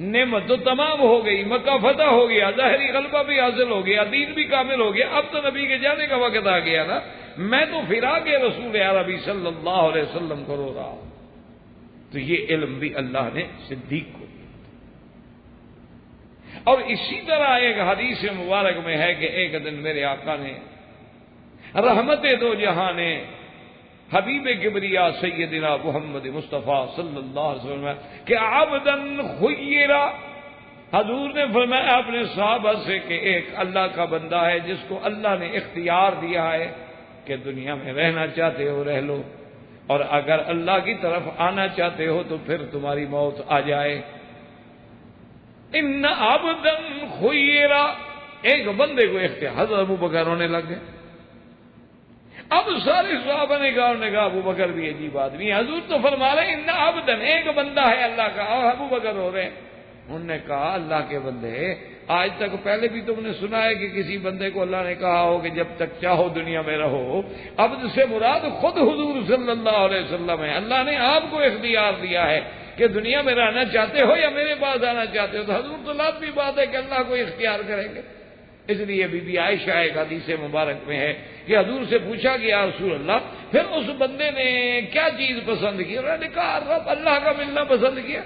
B: نعمت تو تمام ہو گئی, مکہ فتح ہو گیا, ظاہری غلبہ بھی حاصل ہو گیا, دین بھی کامل ہو گیا. اب تو نبی کے جانے کا وقت آ گیا نا. میں تو فراق رسول عربی صلی اللہ علیہ وسلم کو رو رہا ہوں. تو یہ علم بھی اللہ نے صدیق کو دیا. اور اسی طرح ایک حدیث مبارک میں ہے کہ ایک دن میرے آقا نے رحمت دو جہاں نے حبیب کبریا سیدنا محمد مصطفیٰ صلی اللہ علیہ وسلم کہ عبدن خیرا, حضور نے فرمایا اپنے صحابہ سے کہ ایک اللہ کا بندہ ہے جس کو اللہ نے اختیار دیا ہے کہ دنیا میں رہنا چاہتے ہو رہ لو, اور اگر اللہ کی طرف آنا چاہتے ہو تو پھر تمہاری موت آ جائے. ان عبدن خیرا, ایک بندے کو اختیار. حضرت ابو بکر رونے لگ گئے. اب سارے صحابہ نے کہا ابو بکر بھی عجیب آدمی, حضور تو فرما رہے ان عبدن, ایک بندہ ہے اللہ کا, اور ابو بکر ہو رہے ہیں. انہوں نے کہا اللہ کے بندے, آج تک پہلے بھی تم نے سنا ہے کہ کسی بندے کو اللہ نے کہا ہو کہ جب تک چاہو دنیا میں رہو. عبد سے مراد خود حضور صلی اللہ علیہ وسلم ہے. اللہ نے آپ کو اختیار دیا ہے کہ دنیا میں رہنا چاہتے ہو یا میرے پاس آنا چاہتے ہو. تو حضور تو لازمی بات ہے کہ اللہ کو اختیار کریں گے. اس لیے بی بی عائشہ ایک حدیث مبارک میں ہے کہ حضور سے پوچھا کہ یا رسول اللہ, پھر اس بندے نے کیا چیز پسند کی؟ انہوں نے کہا رب اللہ کا ملنا پسند کیا.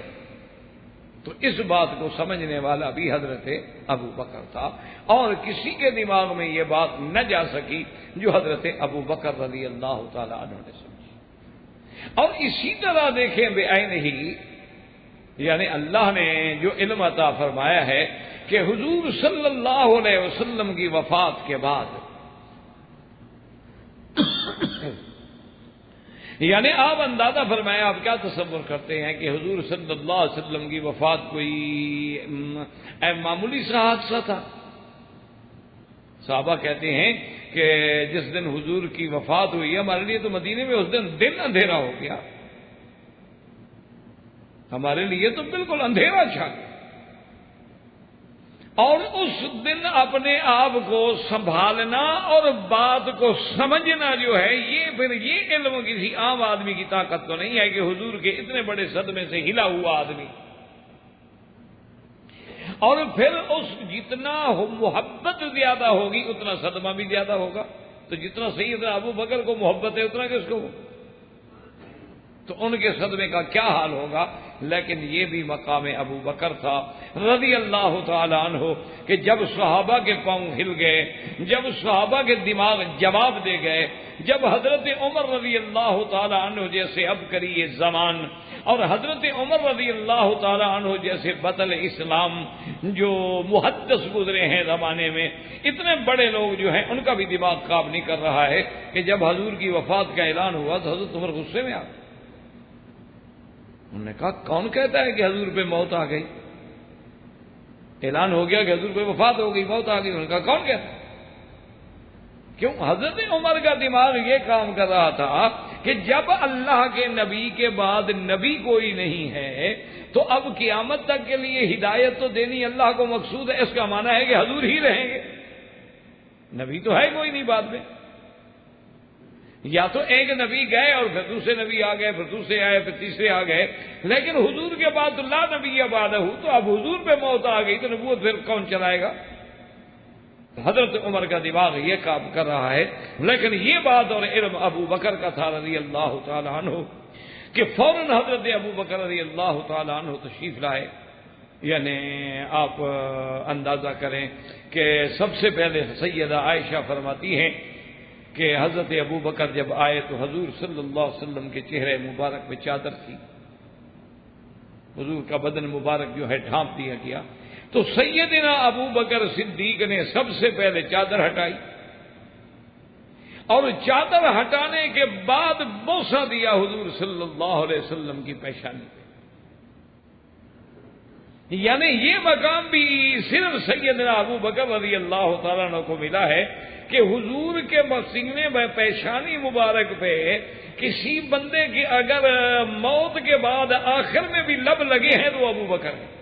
B: تو اس بات کو سمجھنے والا بھی حضرت ابو بکر تھا, اور کسی کے دماغ میں یہ بات نہ جا سکی جو حضرت ابو بکر رضی اللہ تعالی عنہ نے سمجھی. اور اسی طرح دیکھیں بے عین ہی, یعنی اللہ نے جو علم عطا فرمایا ہے کہ حضور صلی اللہ علیہ وسلم کی وفات کے بعد یعنی آپ اندازہ فرمائیں, آپ کیا تصور کرتے ہیں کہ حضور صلی اللہ علیہ وسلم کی وفات کوئی معمولی سا حادثہ تھا؟ صحابہ کہتے ہیں کہ جس دن حضور کی وفات ہوئی ہمارے لیے تو مدینے میں اس دن اندھیرا ہو گیا. ہمارے لیے تو بالکل اندھیرا چھا گیا. اور اس دن اپنے آپ کو سنبھالنا اور بات کو سمجھنا جو ہے, یہ پھر یہ علم کسی عام آدمی کی طاقت تو نہیں ہے کہ حضور کے اتنے بڑے صدمے سے ہلا ہوا آدمی, اور پھر اس جتنا محبت زیادہ ہوگی اتنا صدمہ بھی زیادہ ہوگا. تو جتنا سیدنا ابو بکر کو محبت ہے اتنا کس کو, تو ان کے صدمے کا کیا حال ہوگا. لیکن یہ بھی مقام ابو بکر تھا رضی اللہ تعالی عنہ کہ جب صحابہ کے پاؤں ہل گئے, جب صحابہ کے دماغ جواب دے گئے, جب حضرت عمر رضی اللہ تعالی عنہ جیسے اب کریے زمان اور حضرت عمر رضی اللہ تعالی عنہ جیسے بطل اسلام جو محدث گزرے ہیں زمانے میں, اتنے بڑے لوگ جو ہیں ان کا بھی دماغ کام نہیں کر رہا ہے کہ جب حضور کی وفات کا اعلان ہوا تو حضرت عمر غصے میں آ گئے. انہوں نے کہا کون کہتا ہے کہ حضور پہ موت آ گئی؟ اعلان ہو گیا کہ حضور پہ وفات ہو گئی, موت آ گئی. انہوں نے کہا کون کہتا ہے؟ کیوں؟ حضرت عمر کا دماغ یہ کام کر رہا تھا کہ جب اللہ کے نبی کے بعد نبی کوئی نہیں ہے تو اب قیامت تک کے لیے ہدایت تو دینی اللہ کو مقصود ہے. اس کا معنی ہے کہ حضور ہی رہیں گے, نبی تو ہے کوئی نہیں بعد میں. یا تو ایک نبی گئے اور پھر دوسرے نبی آ گئے, پھر دوسرے آئے, پھر تیسرے آ گئے, لیکن حضور کے بعد لا نبی بعدہ, تو اب حضور پہ موت آ گئی تو نبوت پھر کون چلائے گا؟ حضرت عمر کا دماغ یہ کام کر رہا ہے. لیکن یہ بات اور علم ابو بکر کا تھا رضی اللہ تعالی عنہ کہ فوراً حضرت ابو بکر رضی اللہ تعالی عنہ تشریف لائے. یعنی آپ اندازہ کریں کہ سب سے پہلے سیدہ عائشہ فرماتی ہیں کہ حضرت ابو بکر جب آئے تو حضور صلی اللہ علیہ وسلم کے چہرے مبارک پہ چادر تھی, حضور کا بدن مبارک جو ہے ڈھانپ دیا گیا. تو سیدنا ابو بکر صدیق نے سب سے پہلے چادر ہٹائی، اور چادر ہٹانے کے بعد بوسہ دیا حضور صلی اللہ علیہ وسلم کی پیشانی پہ۔ یعنی یہ مقام بھی صرف سیدنا ابو بکر رضی اللہ تعالیٰ عنہ کو ملا ہے کہ حضور کے سینے میں پیشانی مبارک پہ کسی بندے کی اگر موت کے بعد آخر میں بھی لب لگے ہیں تو ابو بکر ہیں۔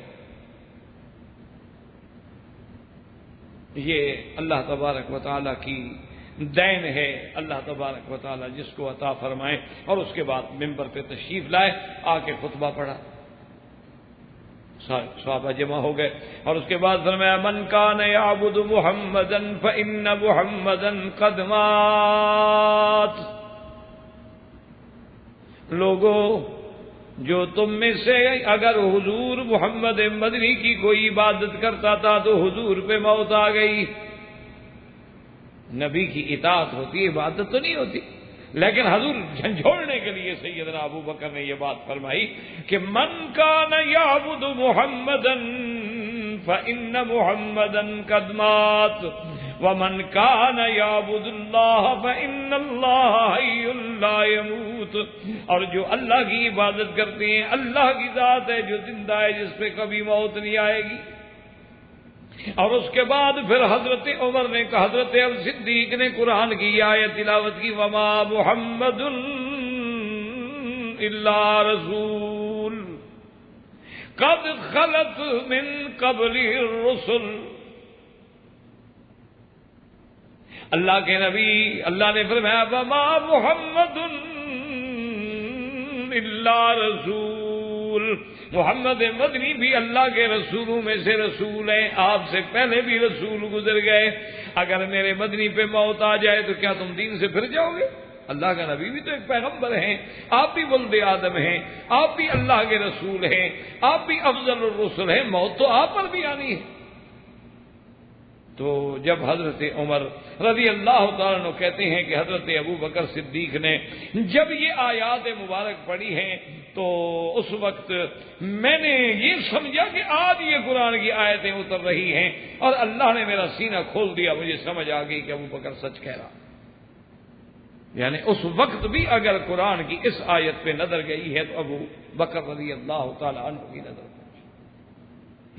B: یہ اللہ تبارک و تعالیٰ کی دین ہے، اللہ تبارک و تعالیٰ جس کو عطا فرمائے۔ اور اس کے بعد ممبر پہ تشریف لائے، آ کے خطبہ پڑھا، صحابہ جمع ہو گئے، اور اس کے بعد فرمایا من کان یعبد محمدا فإن محمدا قد مات۔ لوگو، جو تم میں سے اگر حضور محمد مدنی کی کوئی عبادت کرتا تھا تو حضور پہ موت آ گئی۔ نبی کی اطاعت ہوتی ہے، عبادت تو نہیں ہوتی، لیکن حضور جھنجھوڑنے کے لیے سیدنا ابو بکر نے یہ بات فرمائی کہ من کان یعبد محمدا فإن محمدا قد مات ومن کان یعبد اللہ فإن اللہ حی لا يموت۔ اور جو اللہ کی عبادت کرتے ہیں، اللہ کی ذات ہے جو زندہ ہے، جس پہ کبھی موت نہیں آئے گی۔ اور اس کے بعد پھر حضرت عمر نے کہا، حضرت صدیق نے قرآن کی آیت تلاوت کی، وما محمد الا رسول قد خلت من قبلہ الرسل۔ اللہ کے نبی، اللہ نے فرمایا وما محمد الا رسول، محمد مدنی بھی اللہ کے رسولوں میں سے رسول ہیں، آپ سے پہلے بھی رسول گزر گئے۔ اگر میرے مدنی پہ موت آ جائے تو کیا تم دین سے پھر جاؤ گے؟ اللہ کا نبی بھی تو ایک پیغمبر ہیں، آپ بھی ولد آدم ہیں، آپ بھی اللہ کے رسول ہیں، آپ بھی افضل الرسل ہیں، موت تو آپ پر بھی آنی ہے۔ تو جب حضرت عمر رضی اللہ تعالیٰ عنہ کہتے ہیں کہ حضرت ابو بکر صدیق نے جب یہ آیات مبارک پڑھی ہیں تو اس وقت میں نے یہ سمجھا کہ آج یہ قرآن کی آیتیں اتر رہی ہیں، اور اللہ نے میرا سینہ کھول دیا، مجھے سمجھ آ گئی کہ ابو بکر سچ کہہ رہا۔ یعنی اس وقت بھی اگر قرآن کی اس آیت پہ نظر گئی ہے تو ابو بکر رضی اللہ تعالیٰ عنہ کی نظر پہ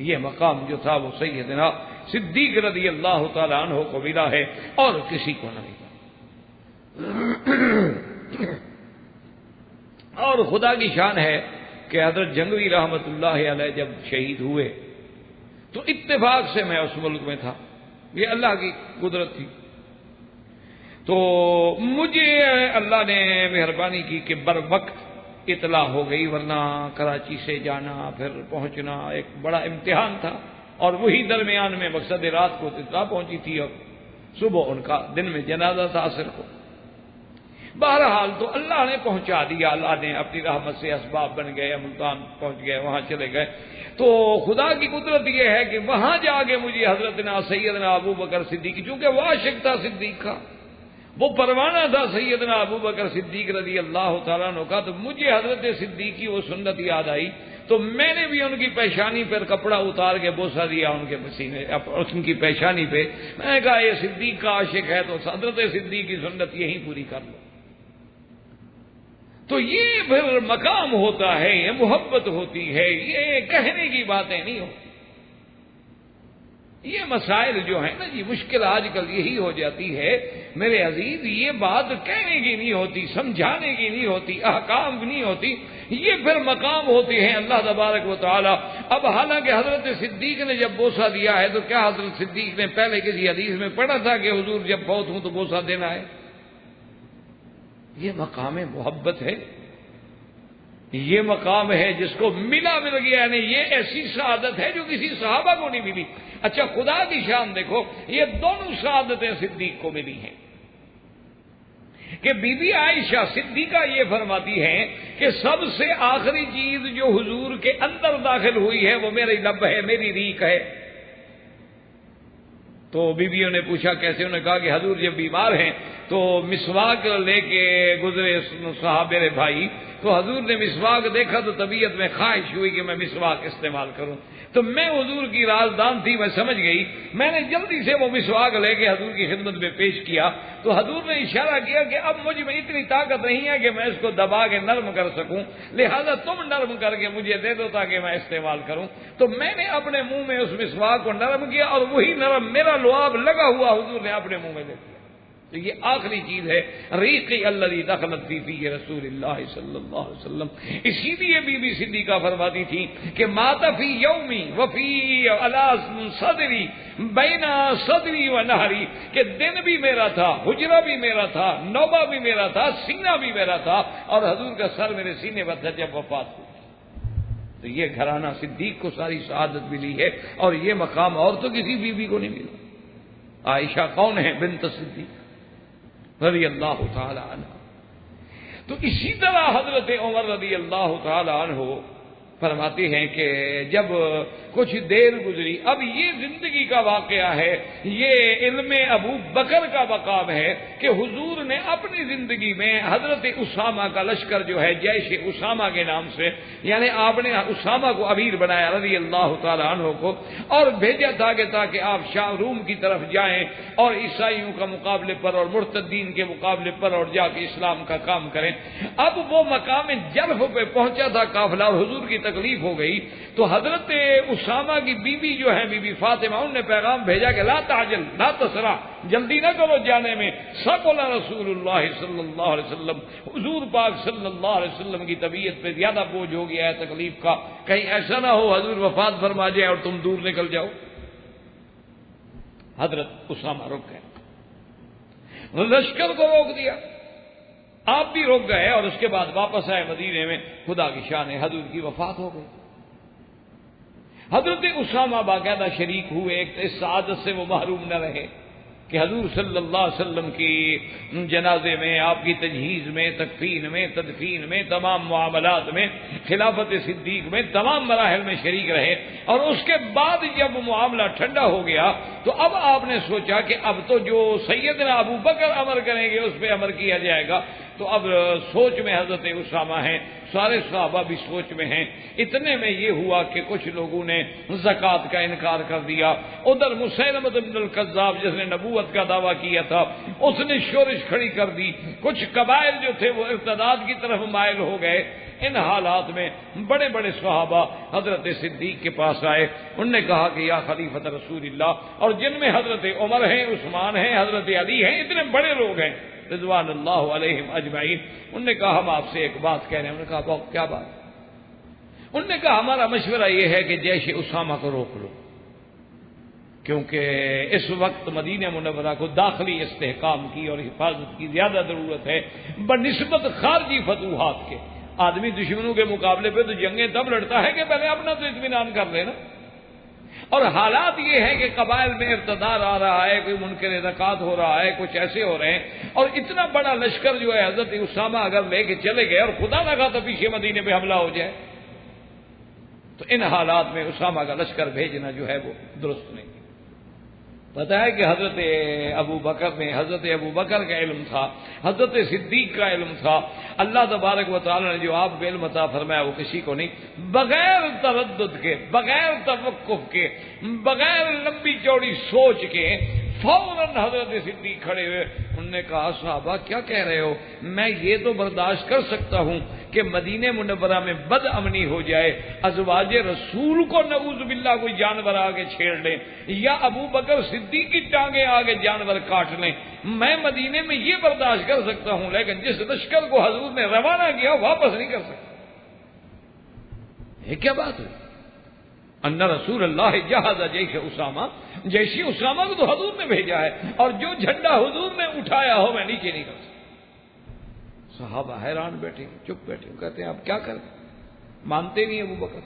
B: یہ مقام جو تھا وہ سیدنا صدیق رضی اللہ تعالی عنہ کو ملا ہے، اور کسی کو نہ ملا۔ اور خدا کی شان ہے کہ حضرت جنگوی رحمت اللہ علیہ جب شہید ہوئے تو اتفاق سے میں اس ملک میں تھا، یہ اللہ کی قدرت تھی۔ تو مجھے اللہ نے مہربانی کی کہ بر وقت اطلاع ہو گئی، ورنہ کراچی سے جانا پھر پہنچنا ایک بڑا امتحان تھا، اور وہی درمیان میں مقصد رات کو اطلاع پہنچی تھی، اور صبح ان کا دن میں جنازہ تھا عصر کو۔ بہرحال تو اللہ نے پہنچا دیا، اللہ نے اپنی رحمت سے اسباب بن گئے، ملتان پہنچ گئے، وہاں چلے گئے۔ تو خدا کی قدرت یہ ہے کہ وہاں جا کے مجھے حضرت سیدنا ابو بکر صدیق، چونکہ وہ عاشق تھا صدیق کا، وہ پروانہ تھا سیدنا ابو بکر صدیق رضی اللہ تعالیٰ عنہ کا، تو مجھے حضرت صدیق کی وہ سنت یاد آئی، تو میں نے بھی ان کی پیشانی پر کپڑا اتار کے بوسہ دیا ان کے پسینے، ان کی پیشانی پہ۔ میں نے کہا یہ صدیق کا عاشق ہے تو حضرت صدیق کی سنت یہی پوری کر لو۔ تو یہ پھر مقام ہوتا ہے، یہ محبت ہوتی ہے، یہ کہنے کی باتیں نہیں ہوتی۔ یہ مسائل جو ہیں نا جی، مشکل آج کل یہی ہو جاتی ہے میرے عزیز، یہ بات کہنے کی نہیں ہوتی، سمجھانے کی نہیں ہوتی، احکام نہیں ہوتی، یہ پھر مقام ہوتے ہیں اللہ تبارک و تعالی۔ اب حالانکہ حضرت صدیق نے جب بوسہ دیا ہے تو کیا حضرت صدیق نے پہلے کسی حدیث میں پڑھا تھا کہ حضور جب فوت ہوں تو بوسہ دینا ہے؟ یہ مقام محبت ہے، یہ مقام ہے جس کو مل گیا، یعنی یہ ایسی سعادت ہے جو کسی صحابہ کو نہیں ملی۔ اچھا خدا کی شان دیکھو، یہ دونوں سعادتیں صدیق کو ملی ہیں کہ بی بی عائشہ صدیقہ یہ فرماتی ہیں کہ سب سے آخری چیز جو حضور کے اندر داخل ہوئی ہے وہ میری لب ہے، میری ریق ہے۔ تو بیویوں نے پوچھا کیسے؟ انہوں نے کہا کہ حضور جب بیمار ہیں تو مسواک لے کے گزرے صاحب میرے بھائی، تو حضور نے مسواک دیکھا تو طبیعت میں خواہش ہوئی کہ میں مسواک استعمال کروں، تو میں حضور کی رازدان تھی، میں سمجھ گئی، میں نے جلدی سے وہ مسواک لے کے حضور کی خدمت میں پیش کیا، تو حضور نے اشارہ کیا کہ اب مجھ میں اتنی طاقت نہیں ہے کہ میں اس کو دبا کے نرم کر سکوں، لہذا تم نرم کر کے مجھے دے دو تاکہ میں استعمال کروں۔ تو میں نے اپنے منہ میں اس مسواک کو نرم کیا اور وہی نرم میرا لعاب لگا ہوا حضور نے اپنے منہ میں لے لیا۔ تو یہ آخری چیز ہے، ریقی الذی دخلت فی رسول اللہ صلی اللہ علیہ وسلم۔ اسی لیے بی بی صدیقہ فرماتی تھی کہ مات فی یومی وفی علی صدری بین صدری و نہری، کہ دن بھی میرا تھا، حجرہ بھی میرا تھا، نوبہ بھی میرا تھا، سینہ بھی میرا تھا، اور حضور کا سر میرے سینے پر تھا جب وفات ہوئی۔ تو یہ گھرانہ صدیق کو ساری سعادت ملی ہے، اور یہ مقام اور تو کسی بیوی کو نہیں ملا۔ عائشہ کون ہے؟ بنت صدیق رضی اللہ تعالی عنہ۔ تو اسی طرح حضرت عمر رضی اللہ تعالی عنہ فرماتے ہیں کہ جب کچھ دیر گزری، اب یہ زندگی کا واقعہ ہے، یہ علم ابو بکر کا مقام ہے کہ حضور نے اپنی زندگی میں حضرت اسامہ کا لشکر جو ہے جیش اسامہ کے نام سے، یعنی آپ نے اسامہ کو امیر بنایا رضی اللہ تعالی عنہ کو، اور بھیجا تھا کہ تاکہ آپ شام روم کی طرف جائیں اور عیسائیوں کا مقابلے پر اور مرتدین کے مقابلے پر اور جا کے اسلام کا کام کریں۔ اب وہ مقام جرف پہ پہنچا تھا قافلہ، اور حضور کی تکلیف ہو گئی، تو حضرت اسامہ کی بیوی جو ہے بی بی فاطمہ، ان نے پیغام بھیجا کہ لا تعجل لا تسرع، جلدی نہ کرو جانے میں، ثقل رسول اللہ صلی اللہ علیہ وسلم، حضور پاک صلی اللہ علیہ وسلم کی طبیعت پہ زیادہ بوجھ ہو گیا ہے تکلیف کا، کہیں ایسا نہ ہو حضور وفات فرما جائے اور تم دور نکل جاؤ۔ حضرت اسامہ رک گئے، لشکر کو روک دیا، آپ بھی رک گئے، اور اس کے بعد واپس آئے مدینے میں، خدا کی شان ہے حضور کی وفات ہو گئی۔ حضرت اسامہ باقاعدہ شریک ہوئے، ایک اس سعادت سے وہ محروم نہ رہے کہ حضور صلی اللہ علیہ وسلم کی جنازے میں، آپ کی تجہیز میں، تکفین میں، تدفین میں، تمام معاملات میں، خلافت صدیق میں، تمام مراحل میں شریک رہے۔ اور اس کے بعد جب معاملہ ٹھنڈا ہو گیا تو اب آپ نے سوچا کہ اب تو جو سیدنا ابو بکر امر کریں گے اس پہ امر کیا جائے گا، تو اب سوچ میں حضرت اسامہ ہیں، سارے صحابہ بھی سوچ میں ہیں۔ اتنے میں یہ ہوا کہ کچھ لوگوں نے زکوٰۃ کا انکار کر دیا، ادھر مسیلمہ بن الکذاب جس نے نبوت کا دعویٰ کیا تھا اس نے شورش کھڑی کر دی، کچھ قبائل جو تھے وہ ارتداد کی طرف مائل ہو گئے۔ ان حالات میں بڑے بڑے صحابہ حضرت صدیق کے پاس آئے، انہوں نے کہا کہ یا خلیفۃ رسول اللہ، اور جن میں حضرت عمر ہیں، عثمان ہیں، حضرت علی ہیں، اتنے بڑے لوگ ہیں رضوان اللہ علیہم اجمعین، انہوں نے کہا ہم آپ سے ایک بات کہہ رہے ہیں۔ انہوں نے کہا بہت کیا بات؟ انہوں نے کہا ہمارا مشورہ یہ ہے کہ جیش اسامہ کو روک لو، کیونکہ اس وقت مدینہ منورہ کو داخلی استحکام کی اور حفاظت کی زیادہ ضرورت ہے بنسبت خارجی فتوحات کے۔ آدمی دشمنوں کے مقابلے پہ تو جنگیں تب لڑتا ہے کہ پہلے اپنا تو اطمینان کر لینا، اور حالات یہ ہے کہ قبائل میں ارتداد آ رہا ہے، کوئی منکر زکوٰۃ ہو رہا ہے، کچھ ایسے ہو رہے ہیں، اور اتنا بڑا لشکر جو ہے حضرت اسامہ اگر لے کے چلے گئے اور خدا نہ خواستہ پیچھے مدینے پہ حملہ ہو جائے، تو ان حالات میں اسامہ کا لشکر بھیجنا جو ہے وہ درست نہیں۔ پتہ ہے کہ حضرت ابو بکر کا علم تھا، حضرت صدیق کا علم تھا، اللہ تبارک و تعالی نے جو آپ کو علم عطا فرمایا وہ کسی کو نہیں، بغیر تردد کے، بغیر توقف کے، بغیر لمبی چوڑی سوچ کے فوراً حضرت صدیق کھڑے ہوئے، انہوں نے کہا صحابہ کیا کہہ رہے ہو؟ میں یہ تو برداشت کر سکتا ہوں کہ مدینہ منورہ میں بد امنی ہو جائے، ازواج رسول کو نعوذ باللہ کوئی جانور آگے چھیڑ لیں، یا ابو بکر صدیق کی ٹانگیں آگے جانور کاٹ لیں، میں مدینے میں یہ برداشت کر سکتا ہوں، لیکن جس لشکر کو حضور نے روانہ کیا واپس نہیں کر سکتا۔ یہ کیا بات ہے؟ ان رسول اللہ جہز جیش اسامہ، جیش اسامہ کو تو حضور نے بھیجا ہے، اور جو جھنڈا حضور نے اٹھایا ہو میں نیچے نہیں کر سکتا۔ صحابہ حیران بیٹھے، چپ بیٹھے، کہتے ہیں آپ کیا کریں، مانتے نہیں ابو بکر۔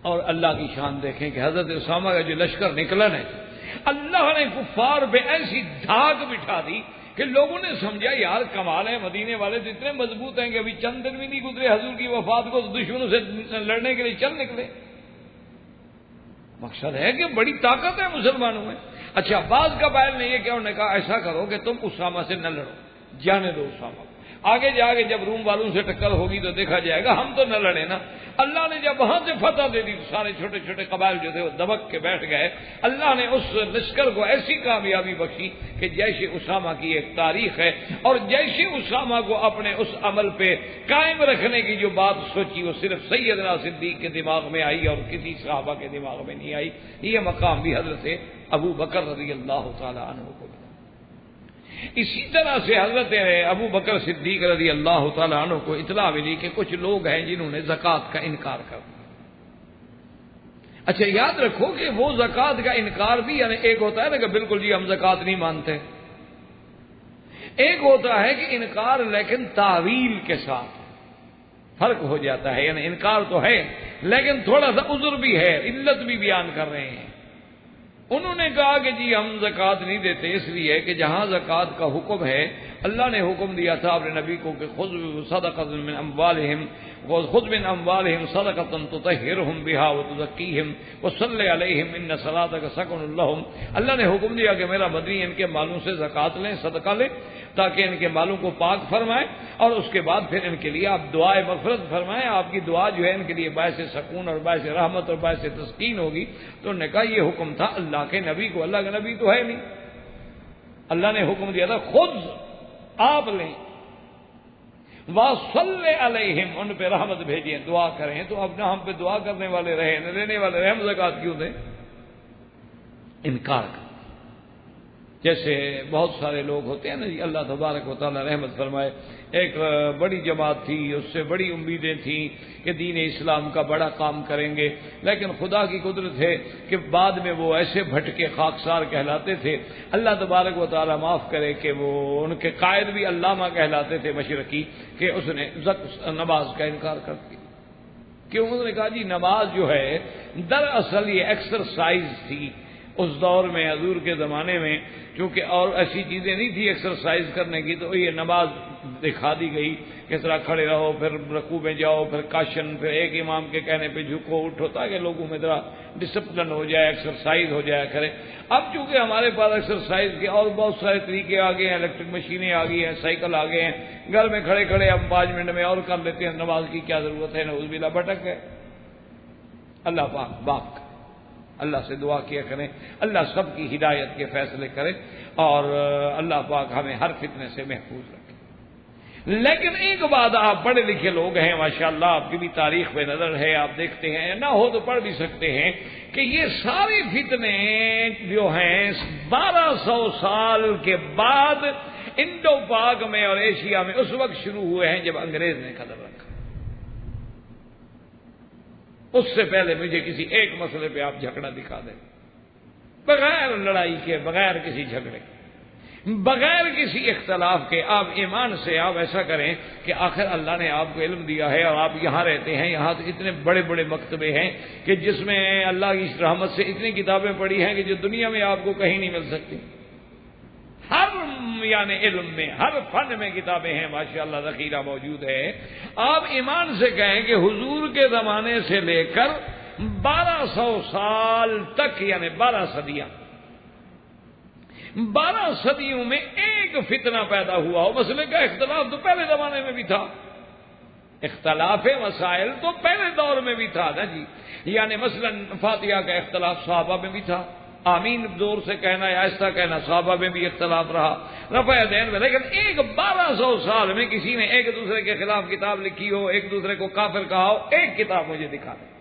B: اور اللہ کی شان دیکھیں کہ حضرت اسامہ کا جو لشکر نکلا ہے، اللہ نے کفار پہ ایسی دھاک بٹھا دی کہ لوگوں نے سمجھا یار کمال ہے، مدینے والے تو اتنے مضبوط ہیں کہ ابھی چند دن بھی نہیں گزرے حضور کی وفات کو تو دشمنوں سے لڑنے کے لیے چل نکلے۔ مقصد ہے کہ بڑی طاقت ہے مسلمانوں میں۔ اچھا بعض قبائل نے یہ کیا، انہوں نے کہا ایسا کرو کہ تم اسامہ سے نہ لڑو، جانے دو اسامہ، آگے جا کے جب روم والوں سے ٹکر ہوگی تو دیکھا جائے گا، ہم تو نہ لڑے نا۔ اللہ نے جب وہاں سے فتح دے دی تو سارے چھوٹے چھوٹے قبائل جو تھے وہ دبک کے بیٹھ گئے۔ اللہ نے اس لشکر کو ایسی کامیابی بخشی کہ جیش اسامہ کی ایک تاریخ ہے، اور جیش اسامہ کو اپنے اس عمل پہ قائم رکھنے کی جو بات سوچی وہ صرف سیدنا صدیق کے دماغ میں آئی اور کسی صحابہ کے دماغ میں نہیں آئی۔ یہ مقام بھی حضرت ابو بکر رضی اللہ تعالی عنہ کو ملا۔ اسی طرح سے حضرت ابو بکر صدیق رضی اللہ تعالیٰ عنہ کو اطلاع ملی کہ کچھ لوگ ہیں جنہوں نے زکوٰۃ کا انکار کر دیا۔ اچھا یاد رکھو کہ وہ زکوٰۃ کا انکار بھی یعنی ایک ہوتا ہے نا کہ بالکل جی ہم زکوٰۃ نہیں مانتے، ایک ہوتا ہے کہ انکار لیکن تعویل کے ساتھ، فرق ہو جاتا ہے، یعنی انکار تو ہے لیکن تھوڑا سا عذر بھی ہے، علت بھی بیان کر رہے ہیں۔ انہوں نے کہا کہ جی ہم زکوٰۃ نہیں دیتے اس لیے کہ جہاں زکوٰۃ کا حکم ہے، اللہ نے حکم دیا تھا اپنے نبی کو کہ خذ صدقۃ من اموالہم خذ من اموالہم صدقۃ تطہرہم بہا وتزکیہم وصلی علیہم ان صلاتک سکن لہم۔ اللہ نے حکم دیا کہ میرا مدنی ان کے مالوں سے زکوٰۃ لیں، صدقہ لیں، تاکہ ان کے مالوں کو پاک فرمائیں، اور اس کے بعد پھر ان کے لیے آپ دعائے مغفرت فرمائیں، آپ کی دعا جو ہے ان کے لیے باعث سکون اور باعث رحمت اور باعث تسکین ہوگی۔ تو انہوں نے کہا یہ حکم تھا اللہ کے نبی کو، اللہ کا نبی تو ہے نہیں، اللہ نے حکم دیا تھا خود آپ لیں، وَصَلِّ عَلَيْهِمْ، ان پہ رحمت بھیجیں، دعا کریں۔ تو اب نہ ہم پہ دعا کرنے والے رہے نہ لینے والے رہے، ہم زکوٰۃ کیوں دیں؟ انکار کر، جیسے بہت سارے لوگ ہوتے ہیں نا جی، اللہ تبارک و تعالیٰ رحمت فرمائے، ایک بڑی جماعت تھی، اس سے بڑی امیدیں تھیں کہ دین اسلام کا بڑا کام کریں گے، لیکن خدا کی قدرت ہے کہ بعد میں وہ ایسے بھٹکے خاکسار کہلاتے تھے، اللہ تبارک و تعالیٰ معاف کرے کہ وہ ان کے قائد بھی علامہ کہلاتے تھے مشرقی، کہ اس نے نماز کا انکار کر دیا۔ کیوں؟ انہوں نے کہا جی نماز جو ہے دراصل یہ ایکسرسائز تھی اس دور میں، حضور کے زمانے میں، کیونکہ اور ایسی چیزیں نہیں تھی ایکسرسائز کرنے کی، تو یہ نماز دکھا دی گئی، کس طرح کھڑے رہو، پھر رکوع میں جاؤ، پھر کاشن، پھر ایک امام کے کہنے پہ جھکو اٹھو، تاکہ لوگوں میں ذرا ڈسپلن ہو جائے، ایکسرسائز ہو جایا کرے۔ اب چونکہ ہمارے پاس ایکسرسائز کے اور بہت سارے طریقے آ گئے ہیں، الیکٹرک مشینیں آ گئی ہیں، سائیکل آ گئے ہیں، گھر میں کھڑے کھڑے ہم 5 منٹ میں اور کر لیتے ہیں، نماز کی کیا ضرورت ہے؟ نعوذ باللہ، بھٹک گئے۔ اللہ پاک باپ، اللہ سے دعا کیا کریں، اللہ سب کی ہدایت کے فیصلے کرے، اور اللہ پاک ہمیں ہر فتنے سے محفوظ رکھے۔ لیکن ایک بات، آپ پڑھے لکھے لوگ ہیں ماشاءاللہ، آپ کی بھی تاریخ میں نظر ہے، آپ دیکھتے ہیں، نہ ہو تو پڑھ بھی سکتے ہیں کہ یہ سارے فتنے جو ہیں 1200 سال کے بعد انڈو پاک میں اور ایشیا میں اس وقت شروع ہوئے ہیں جب انگریز نے قدم رکھا۔ اس سے پہلے مجھے کسی ایک مسئلے پہ آپ جھگڑا دکھا دیں، بغیر لڑائی کے، بغیر کسی جھگڑے، بغیر کسی اختلاف کے، آپ ایمان سے آپ ایسا کریں کہ آخر اللہ نے آپ کو علم دیا ہے اور آپ یہاں رہتے ہیں، یہاں تو اتنے بڑے بڑے مکتبے ہیں کہ جس میں اللہ کی رحمت سے اتنی کتابیں پڑھی ہیں کہ جو دنیا میں آپ کو کہیں نہیں مل سکتی، ہر یعنی علم میں، ہر فن میں کتابیں ہیں ماشاءاللہ، ذخیرہ موجود ہے۔ آپ ایمان سے کہیں کہ حضور کے زمانے سے لے کر 1200 سال تک، یعنی 12 صدیاں، 12 صدیوں میں ایک فتنہ پیدا ہوا ہو۔ مسئلے کا اختلاف تو پہلے زمانے میں بھی تھا، اختلاف مسائل تو پہلے دور میں بھی تھا نا جی، یعنی مثلا فاتحہ کا اختلاف صحابہ میں بھی تھا، آمین زور سے کہنا یا آہستہ کہنا صحابہ میں بھی اختلاف رہا، رفع دین میں، لیکن ایک 1200 سال میں کسی نے ایک دوسرے کے خلاف کتاب لکھی ہو، ایک دوسرے کو کافر کہا ہو، ایک کتاب مجھے دکھا دیں۔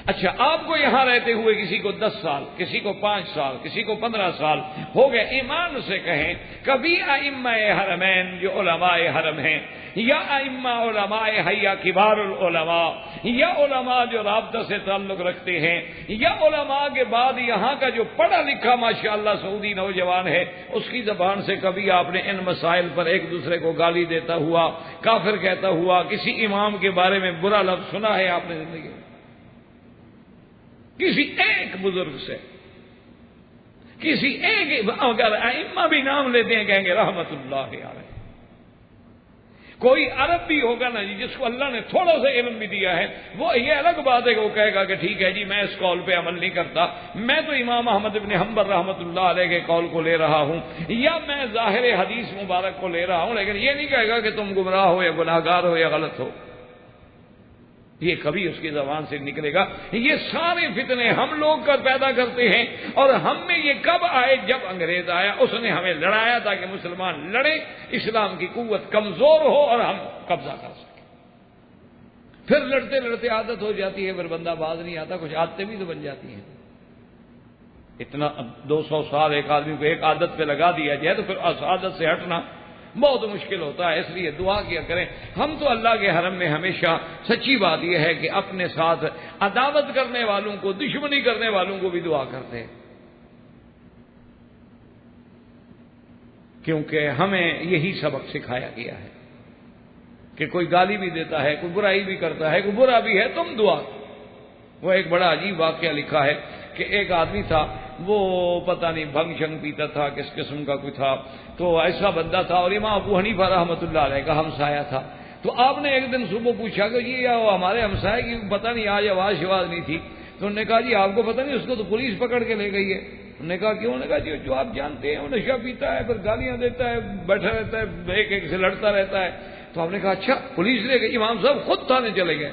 B: اچھا، آپ کو یہاں رہتے ہوئے کسی کو 10 سال، کسی کو 5 سال، کسی کو 15 سال ہو گئے، ایمان سے کہیں کبھی ائمہ حرمین جو علماء حرم ہیں، یا ائمہ علماء حیا کبار العلماء، یا علماء جو رابطہ سے تعلق رکھتے ہیں، یا علماء کے بعد یہاں کا جو پڑھا لکھا ماشاءاللہ سعودی نوجوان ہے، اس کی زبان سے کبھی آپ نے ان مسائل پر ایک دوسرے کو گالی دیتا ہوا، کافر کہتا ہوا، کسی امام کے بارے میں برا لفظ سنا ہے آپ نے زندگی میں؟ کسی ایک بزرگ سے، کسی ایک، اگر ائمہ بھی نام لیتے ہیں کہیں گے رحمت اللہ علیہ، کوئی عرب بھی ہوگا نا جی جس کو اللہ نے تھوڑا سا علم بھی دیا ہے، وہ یہ الگ بات ہے کہ وہ کہے گا کہ ٹھیک ہے جی میں اس قول پہ عمل نہیں کرتا، میں تو امام احمد بن حنبل رحمۃ اللہ علیہ کے قول کو لے رہا ہوں، یا میں ظاہر حدیث مبارک کو لے رہا ہوں، لیکن یہ نہیں کہے گا کہ تم گمراہ ہو یا گناہگار ہو یا غلط ہو، یہ کبھی اس کی زبان سے نکلے گا۔ یہ سارے فتنے ہم لوگ کر پیدا کرتے ہیں، اور ہم میں یہ کب آئے؟ جب انگریز آیا، اس نے ہمیں لڑایا تاکہ مسلمان لڑیں، اسلام کی قوت کمزور ہو اور ہم قبضہ کر سکیں۔ پھر لڑتے لڑتے عادت ہو جاتی ہے، پھر بندہ باز نہیں آتا، کچھ عادتیں بھی تو بن جاتی ہیں۔ اتنا 200 سال ایک آدمی کو ایک عادت پہ لگا دیا جائے تو پھر اس عادت سے ہٹنا بہت مشکل ہوتا ہے، اس لیے دعا کیا کریں۔ ہم تو اللہ کے حرم میں ہمیشہ سچی بات یہ ہے کہ اپنے ساتھ عداوت کرنے والوں کو، دشمنی کرنے والوں کو بھی دعا کرتے ہیں، کیونکہ ہمیں یہی سبق سکھایا گیا ہے کہ کوئی گالی بھی دیتا ہے، کوئی برائی بھی کرتا ہے، کوئی برا بھی ہے، تم دعا۔ وہ ایک بڑا عجیب واقعہ لکھا ہے کہ ایک آدمی تھا، وہ پتہ نہیں بھنگ شنگ پیتا تھا، کس قسم کا کوئی تھا، تو ایسا بندہ تھا، اور امام ابو حنیفہ رحمۃ اللہ علیہ کا ہمسایہ تھا۔ تو آپ نے ایک دن صبح پوچھا کہ یہ ہمارے ہمسائے کی پتہ نہیں آج آواز شواز نہیں تھی، تو انہوں نے کہا جی آپ کو پتہ نہیں، اس کو تو پولیس پکڑ کے لے گئی ہے۔ انہوں نے کہا کیوں؟ انہوں نے کہا جی جو آپ جانتے ہیں وہ نشہ پیتا ہے، پھر گالیاں دیتا ہے، بیٹھا رہتا ہے، ایک ایک سے لڑتا رہتا ہے۔ تو ہم نے کہا اچھا پولیس لے گئی؟ امام صاحب خود تھانے چلے گئے۔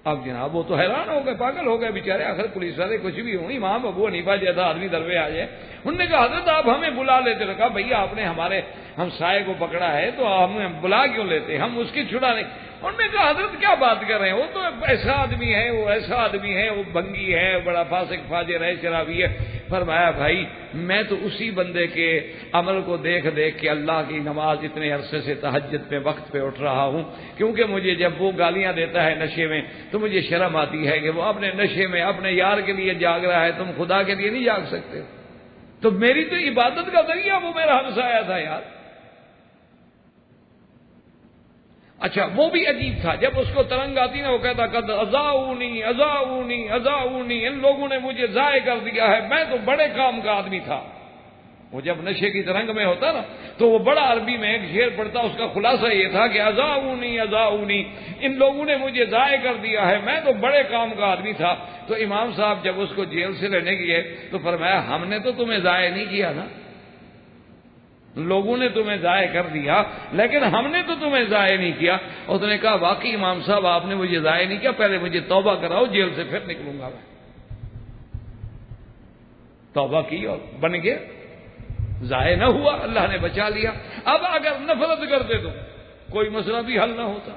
B: اب جناب وہ تو حیران ہو گئے، پاگل ہو گئے بیچارے، آخر پولیس والے کچھ بھی ہوں، امام ابو حنیفہ جیسا آدمی در پہ آ جائے۔ انہوں نے کہا حضرت آپ ہمیں بلا لیتے، تو کہا بھیا آپ نے ہمارے ہمسائے کو پکڑا ہے تو ہمیں بلا کیوں لیتے، ہم اس کی چھڑا نہیں۔ انہوں نے کہا حضرت کیا بات کر رہے ہیں، وہ تو ایسا آدمی ہے، وہ ایسا آدمی ہے، وہ بنگی ہے، بڑا فاسق فاجر ہے، شرابی ہے۔ فرمایا بھائی میں تو اسی بندے کے عمل کو دیکھ دیکھ کے اللہ کی نماز اتنے عرصے سے تہجد پہ وقت پہ اٹھ رہا ہوں، کیونکہ مجھے جب وہ گالیاں دیتا ہے نشے میں تو مجھے شرم آتی ہے کہ وہ اپنے نشے میں اپنے یار کے لیے جاگ رہا ہے، تم خدا کے لیے نہیں جاگ سکتے؟ تو میری تو عبادت کا ذریعہ وہ میرا ہمسایہ تھا یار۔ اچھا وہ بھی عجیب تھا، جب اس کو ترنگ آتی نا وہ کہتا قد اذاؤنی اذاؤنی اذاؤنی، ان لوگوں نے مجھے ضائع کر دیا ہے، میں تو بڑے کام کا آدمی تھا۔ وہ جب نشے کی ترنگ میں ہوتا نا تو وہ بڑا عربی میں ایک شعر پڑھتا، اس کا خلاصہ یہ تھا کہ اذاؤنی اذاؤنی، ان لوگوں نے مجھے ضائع کر دیا ہے، میں تو بڑے کام کا آدمی تھا۔ تو امام صاحب جب اس کو جیل سے لینے گئے تو فرمایا ہم نے تو تمہیں ضائع نہیں کیا نا، لوگوں نے تمہیں ضائع کر دیا لیکن ہم نے تو تمہیں ضائع نہیں کیا۔ اس نے کہا واقعی امام صاحب آپ نے مجھے ضائع نہیں کیا، پہلے مجھے توبہ کراؤ، جیل سے پھر نکلوں گا میں۔ توبہ کی اور بن گیا، ضائع نہ ہوا، اللہ نے بچا لیا۔ اب اگر نفرت کرتے تو کوئی مسئلہ بھی حل نہ ہوتا۔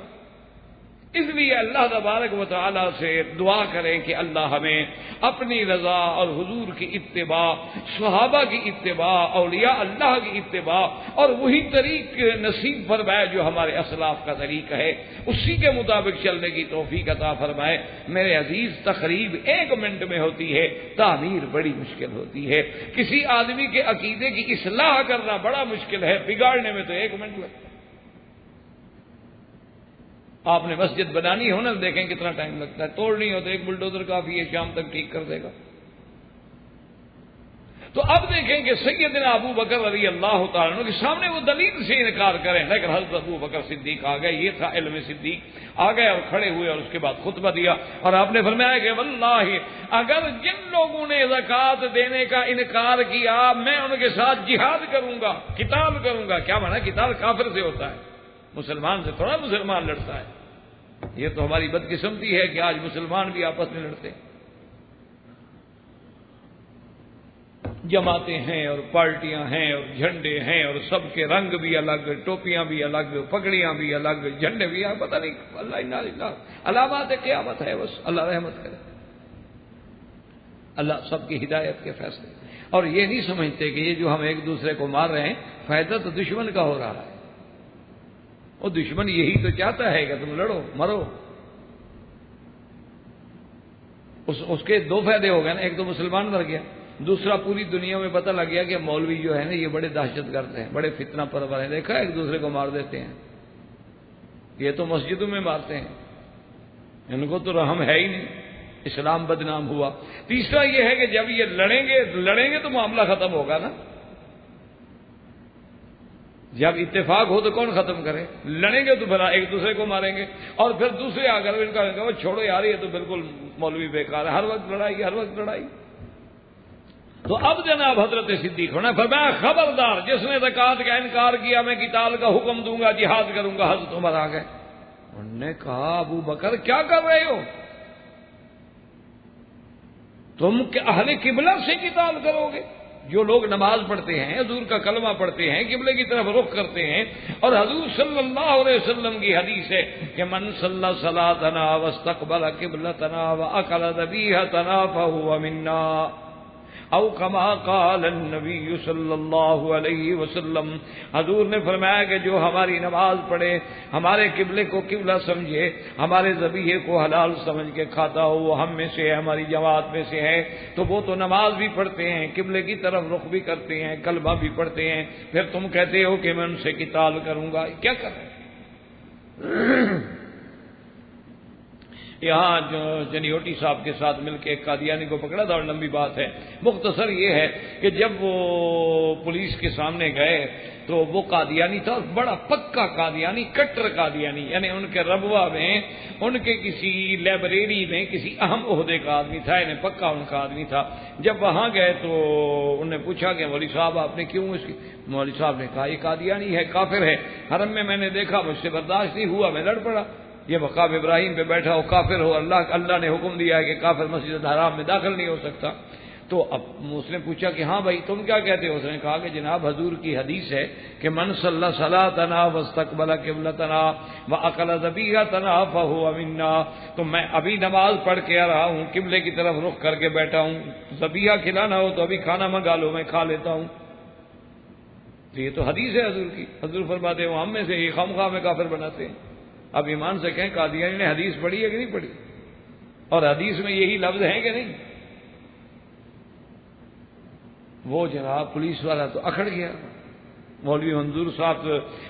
B: اس لیے اللہ تبارک و تعالیٰ سے دعا کریں کہ اللہ ہمیں اپنی رضا اور حضور کی اتباع، صحابہ کی اتباع، اولیاء اللہ کی اتباع اور وہی طریق نصیب فرمائے جو ہمارے اسلاف کا طریقہ ہے، اسی کے مطابق چلنے کی توفیق عطا فرمائے۔ میرے عزیز تقریب 1 منٹ میں ہوتی ہے، تعمیر بڑی مشکل ہوتی ہے۔ کسی آدمی کے عقیدے کی اصلاح کرنا بڑا مشکل ہے، بگاڑنے میں تو 1 منٹ لگتا ہے۔ آپ نے مسجد بنانی ہو نا، دیکھیں کتنا ٹائم لگتا ہے، توڑنی ہو تو ایک بلڈوزر کافی ہے، شام تک ٹھیک کر دے گا۔ تو اب دیکھیں کہ سیدنا ابو بکر رضی اللہ تعالیٰ عنہ کے سامنے وہ دلیل سے انکار کریں، لیکن حضرت ابو بکر صدیق آ گئے، یہ تھا علم صدیق، آ گئے اور کھڑے ہوئے اور اس کے بعد خطبہ دیا، اور آپ نے فرمایا کہ واللہ اگر جن لوگوں نے زکوٰۃ دینے کا انکار کیا میں ان کے ساتھ جہاد کروں گا، قتال کروں گا۔ کیا مانا؟ قتال کافر سے ہوتا ہے، مسلمان سے تھوڑا مسلمان لڑتا ہے۔ یہ تو ہماری بدقسمتی ہے کہ آج مسلمان بھی آپس میں لڑتے ہیں، جماعتیں ہیں اور پارٹیاں ہیں اور جھنڈے ہیں اور سب کے رنگ بھی الگ، ٹوپیاں بھی الگ، پگڑیاں بھی الگ، جھنڈے بھی الگ، پتہ نہیں اللہ علامات قیامت ہے، بس اللہ رحمت کرے، اللہ سب کی ہدایت کے فیصلے۔ اور یہ نہیں سمجھتے کہ یہ جو ہم ایک دوسرے کو مار رہے ہیں فائدہ تو دشمن کا ہو رہا ہے، وہ دشمن یہی تو چاہتا ہے کہ تم لڑو مرو۔ اس کے 2 فائدے ہو گئے نا، ایک تو مسلمان مر گیا، دوسرا پوری دنیا میں پتہ لگ گیا کہ مولوی جو ہے نا یہ بڑے دہشت گرد ہیں، بڑے فتنہ پرور ہیں، دیکھا ایک دوسرے کو مار دیتے ہیں، یہ تو مسجدوں میں مارتے ہیں، ان کو تو رحم ہے ہی نہیں، اسلام بدنام ہوا۔ تیسرا یہ ہے کہ جب یہ لڑیں گے تو معاملہ ختم ہوگا نا، جب اتفاق ہو تو کون ختم کرے؟ لڑیں گے تو بھلا ایک دوسرے کو ماریں گے، اور پھر دوسرے آ کر ان کا وہ چھوڑو یار یہ تو بالکل مولوی بیکار ہے، ہر وقت لڑائی کی، ہر وقت لڑائی۔ تو اب جناب حضرت صدیق نے فرمایا خبردار جس نے زکوٰۃ کا انکار کیا میں قتال کا حکم دوں گا، جہاد کروں گا۔ حضرت عمر آ گئے، انہوں نے کہا ابو بکر کیا کر رہے ہو؟ تم اہل قبلہ سے قتال کرو گے؟ جو لوگ نماز پڑھتے ہیں، حضور کا کلمہ پڑھتے ہیں، قبلے کی طرف رخ کرتے ہیں، اور حضور صلی اللہ علیہ وسلم کی حدیث ہے کہ من صلی صلاتنا واستقبل قبلتنا واکل ذبیحتنا فهو منا، او کما قال النبی صلی اللہ علیہ وسلم۔ حضور نے فرمایا کہ جو ہماری نماز پڑھے، ہمارے قبلے کو قبلہ سمجھے، ہمارے ذبیحے کو حلال سمجھ کے کھاتا ہو، وہ ہم میں سے ہے، ہماری جماعت میں سے ہے۔ تو وہ تو نماز بھی پڑھتے ہیں، قبلے کی طرف رخ بھی کرتے ہیں، کلمہ بھی پڑھتے ہیں، پھر تم کہتے ہو کہ میں ان سے قتال کروں گا، کیا کر رہے ہیں؟ یہاں جو جنیوٹی صاحب کے ساتھ مل کے ایک قادیانی کو پکڑا تھا، اور لمبی بات ہے، مختصر یہ ہے کہ جب وہ پولیس کے سامنے گئے تو وہ قادیانی تھا، بڑا پکا قادیانی، کٹر قادیانی، یعنی ان کے ربوہ میں، ان کے کسی لائبریری میں کسی اہم عہدے کا آدمی تھا، یعنی پکا ان کا آدمی تھا۔ جب وہاں گئے تو انہوں نے پوچھا کہ مولوی صاحب آپ نے کیوں اس کی؟ مولوی صاحب نے کہا یہ قادیانی ہے، کافر ہے، حرم میں نے دیکھا، مجھ سے برداشت نہیں ہوا، میں لڑ پڑا۔ یہ مقام ابراہیم پہ بیٹھا ہو، کافر ہو، اللہ نے حکم دیا ہے کہ کافر مسجد الحرام میں داخل نہیں ہو سکتا۔ تو اب اس نے پوچھا کہ ہاں بھائی تم کیا کہتے ہو؟ اس نے کہا کہ جناب حضور کی حدیث ہے کہ من صلی صلاتنا واستقبل قبلتنا واکل ذبیحتنا فهو منا، تو میں ابھی نماز پڑھ کے آ رہا ہوں، قبلے کی طرف رخ کر کے بیٹھا ہوں، ذبیحہ کھلانا ہو تو ابھی کھانا منگا لو، میں کھا لیتا ہوں۔ تو یہ تو حدیث ہے حضور کی، حضور فرماتے ہیں وہ ہم میں سے یہ خواہ میں کافر بناتے ہیں۔ اب ایمان سے کہیں قادیانی نے حدیث پڑھی ہے کہ نہیں پڑھی؟ اور حدیث میں یہی لفظ ہیں کہ نہیں؟ وہ جناب پولیس والا تو اکھڑ گیا، مولوی منظور صاحب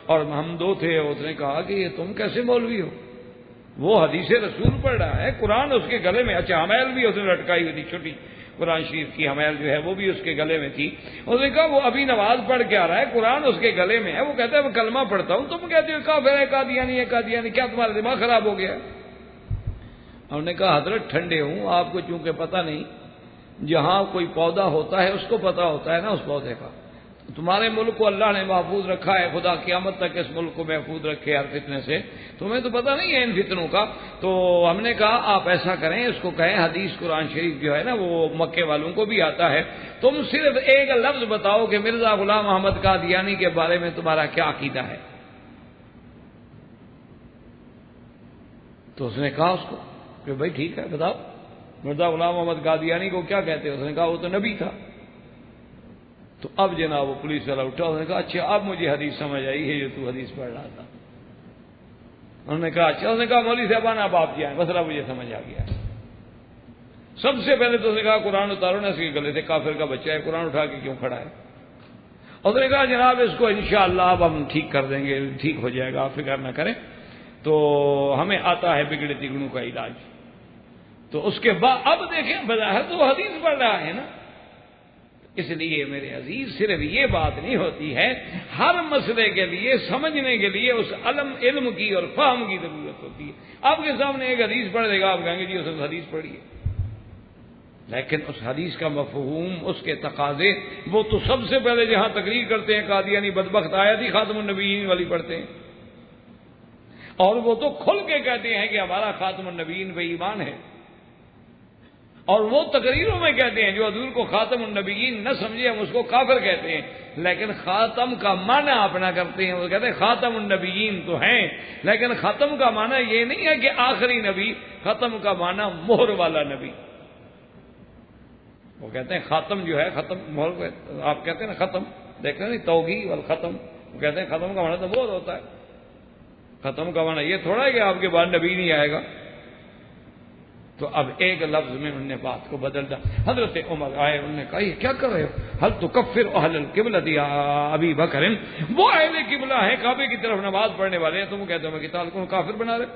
B: اور ہم دو تھے، اس نے کہا کہ یہ تم کیسے مولوی ہو؟ وہ حدیث رسول پڑھ رہا ہے، قرآن اس کے گلے میں، اچھا حمیل بھی اس نے لٹکائی ہوئی تھی، چھوٹی قرآن شریف کی حمیل جو ہے وہ بھی اس کے گلے میں تھی۔ اس نے کہا وہ ابھی نماز پڑھ کے آ رہا ہے، قرآن اس کے گلے میں ہے، وہ کہتا ہے میں کلمہ پڑھتا ہوں، تم کہتے ہو کافر ہے، قادیانی ہے، قادیانی، کیا تمہارا دماغ خراب ہو گیا؟ انہوں نے کہا حضرت ٹھنڈے ہوں، آپ کو چونکہ پتہ نہیں، جہاں کوئی پودا ہوتا ہے اس کو پتہ ہوتا ہے نا اس پودے کا۔ تمہارے ملک کو اللہ نے محفوظ رکھا ہے، خدا قیامت تک اس ملک کو محفوظ رکھے ہر فتنے سے، تمہیں تو پتہ نہیں ہے ان فتنوں کا۔ تو ہم نے کہا آپ ایسا کریں، اس کو کہیں حدیث قرآن شریف جو ہے نا وہ مکے والوں کو بھی آتا ہے، تم صرف ایک لفظ بتاؤ کہ مرزا غلام احمد قادیانی کے بارے میں تمہارا کیا عقیدہ ہے۔ تو اس نے کہا اس کو کہ بھائی ٹھیک ہے بتاؤ، مرزا غلام احمد قادیانی کو کیا کہتے ہیں؟ اس نے کہا وہ تو نبی تھا۔ تو اب جناب وہ پولیس والا اٹھا، اس نے کہا اچھا اب مجھے حدیث سمجھ آئی ہے جو تو حدیث پڑھ رہا تھا۔ انہوں نے کہا اچھا، اس نے کہا مولوی صاحبان آپ جائیں، مسئلہ مجھے سمجھ آ گیا۔ سب سے پہلے تو اس نے کہا قرآن اتارو نا، اس کے گلے سے کافر کا بچہ ہے، قرآن اٹھا کے کیوں کھڑا ہے؟ اس نے کہا جناب اس کو انشاءاللہ اب ہم ٹھیک کر دیں گے، ٹھیک ہو جائے گا، آپ فکر نہ کریں، تو ہمیں آتا ہے بگڑے تگڑوں کا علاج۔ تو اس کے بعد اب دیکھیں بظاہر تو حدیث پڑھ رہا ہے نا۔ اس لیے میرے عزیز صرف یہ بات نہیں ہوتی ہے، ہر مسئلے کے لیے سمجھنے کے لیے اس علم کی اور فہم کی ضرورت ہوتی ہے۔ آپ کے سامنے ایک حدیث پڑھ دے گا، آپ کہیں گے جی اس حدیث پڑھی ہے، لیکن اس حدیث کا مفہوم، اس کے تقاضے، وہ تو سب سے پہلے جہاں تقریر کرتے ہیں قادیانی بدبخت آیت ہی خاتم النبیین والی پڑھتے ہیں، اور وہ تو کھل کے کہتے ہیں کہ ہمارا خاتم النبیین پہ ایمان ہے، اور وہ تقریروں میں کہتے ہیں جو حضور کو خاتم النبیین نہ سمجھے ہم اس کو کافر کہتے ہیں، لیکن خاتم کا معنی اپنا کرتے ہیں۔ وہ کہتے ہیں خاتم النبیین تو ہیں، لیکن ختم کا معنی یہ نہیں ہے کہ آخری نبی، ختم کا معنی مہر والا نبی۔ وہ کہتے ہیں خاتم جو ہے، ختم مہر، آپ کہتے ہیں نا ختم، دیکھ رہے ہیں توگی والختم، وہ کہتے ہیں ختم کا معنی تو مہر ہوتا ہے، ختم کا معنی یہ تھوڑا ہے کہ آپ کے بعد نبی نہیں آئے گا۔ تو اب ایک لفظ میں انہوں نے بات کو بدل دیا۔ حضرت عمر آئے، انہوں نے کہا یہ کیا کر رہے ہو؟ حل تکفر اہل القبلۃ یا ابی بکر، وہ اہل قبلہ ہیں، کعبے کی طرف نماز پڑھنے والے ہیں، تم کہتے ہو میں قتال کو کافر بنا رہے؟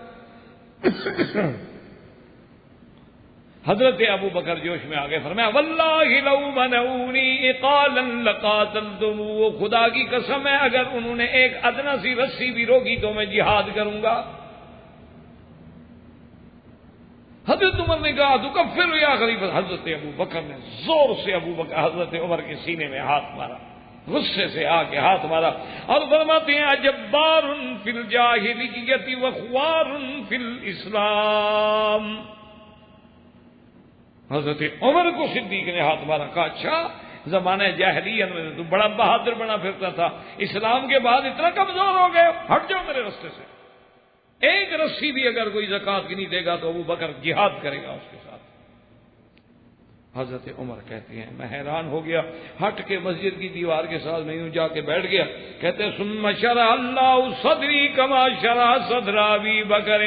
B: حضرت ابو بکر جوش میں آگے فرمایا واللہ لو منعونی اقالا لقاتلتم، وہ خدا کی قسم ہے اگر انہوں نے ایک ادنا سی رسی بھی روکی تو میں جہاد کروں گا۔ حضرت عمر نے کہا تکفر یا خلیفہ، حضرت ابو بکر نے زور سے حضرت عمر کے سینے میں ہاتھ مارا، غصے سے آ کے ہاتھ مارا اور فرماتے ہیں اجبار فی الجاہلیت وخوار فی الاسلام۔ حضرت عمر کو صدیق نے ہاتھ مارا، کہا اچھا زمانہ جاہلیت میں تو بڑا بہادر بنا پھرتا تھا، اسلام کے بعد اتنا کمزور ہو گئے، ہٹ جاؤ میرے راستے سے۔ ایک رسی بھی اگر کوئی زکوٰۃ کی نہیں دے گا تو ابو بکر جہاد کرے گا اس کے ساتھ۔ حضرت عمر کہتے ہیں میں حیران ہو گیا، ہٹ کے مسجد کی دیوار کے ساتھ میں یوں جا کے بیٹھ گیا۔ کہتے ہیں ثم شرح اللہ صدری کما شرح صدر ابی بکر،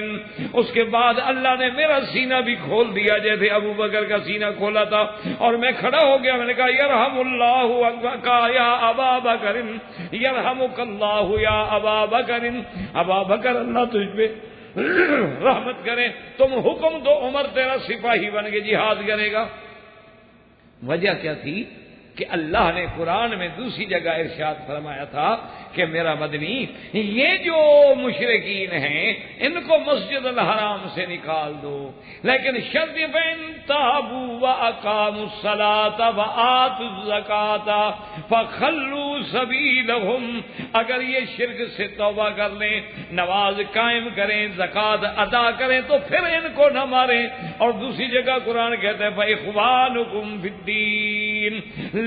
B: اس کے بعد اللہ نے میرا سینہ بھی کھول دیا جیسے ابو بکر کا سینہ کھولا تھا، اور میں کھڑا ہو گیا۔ میں نے کہا یرحم اللہ کا یا ابا بکر، یرحمک اللہ یا ابا بکر، ابا بکر اللہ تجھ پہ رحمت کرے، تم حکم دو عمر تیرا سپاہی بن کے جہاد کرے گا۔ وجہ کیا تھی کہ اللہ نے قرآن میں دوسری جگہ ارشاد فرمایا تھا کہ میرا مدنی یہ جو مشرکین ہیں ان کو مسجد الحرام سے نکال دو، لیکن شرط فَإِن تَابُوا وَأَقَامُوا الصَّلَاةَ وَآتُوا الزَّكَاةَ فَخَلُّوا سَبِيلَهُمْ، اگر یہ شرک سے توبہ کر لیں، نماز قائم کریں، زکوٰۃ ادا کریں تو پھر ان کو نہ ماریں۔ اور دوسری جگہ قرآن کہتا ہے فَإِخْوَانُكُمْ فِي الدِّينِ،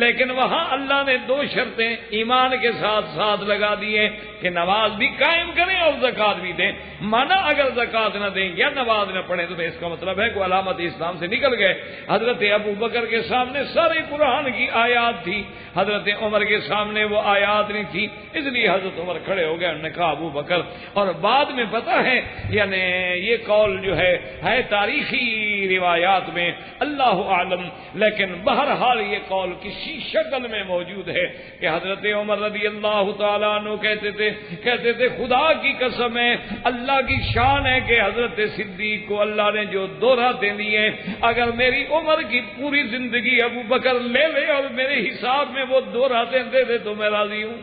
B: لیکن وہاں اللہ نے دو شرطیں ایمان کے ساتھ ساتھ لگا دیے کہ نماز بھی قائم کریں اور زکوٰۃ بھی دیں۔ مانا اگر زکوٰۃ نہ دیں یا نماز نہ پڑھیں تو اس کا مطلب ہے کہ علامت اسلام سے نکل گئے۔ حضرت ابو بکر کے سامنے سارے قرآن کی آیات تھی، حضرت عمر کے سامنے وہ آیات نہیں تھی، اس لیے حضرت عمر کھڑے ہو گئے، انہوں نے کہا ابو بکر، اور بعد میں پتہ ہے یعنی یہ قول جو ہے تاریخی روایات میں اللہ عالم، لیکن بہرحال یہ قول کسی شکل میں موجود ہے کہ حضرت عمر رضی اللہ تعالیٰ عنہ کہتے تھے خدا کی قسم ہے، اللہ کی شان ہے کہ حضرت صدیق کو اللہ نے جو دو راتیں دی ہیں، اگر میری عمر کی پوری زندگی ابو بکر لے لے اور میرے حساب میں وہ دو راتیں دے دے تو میں راضی ہوں۔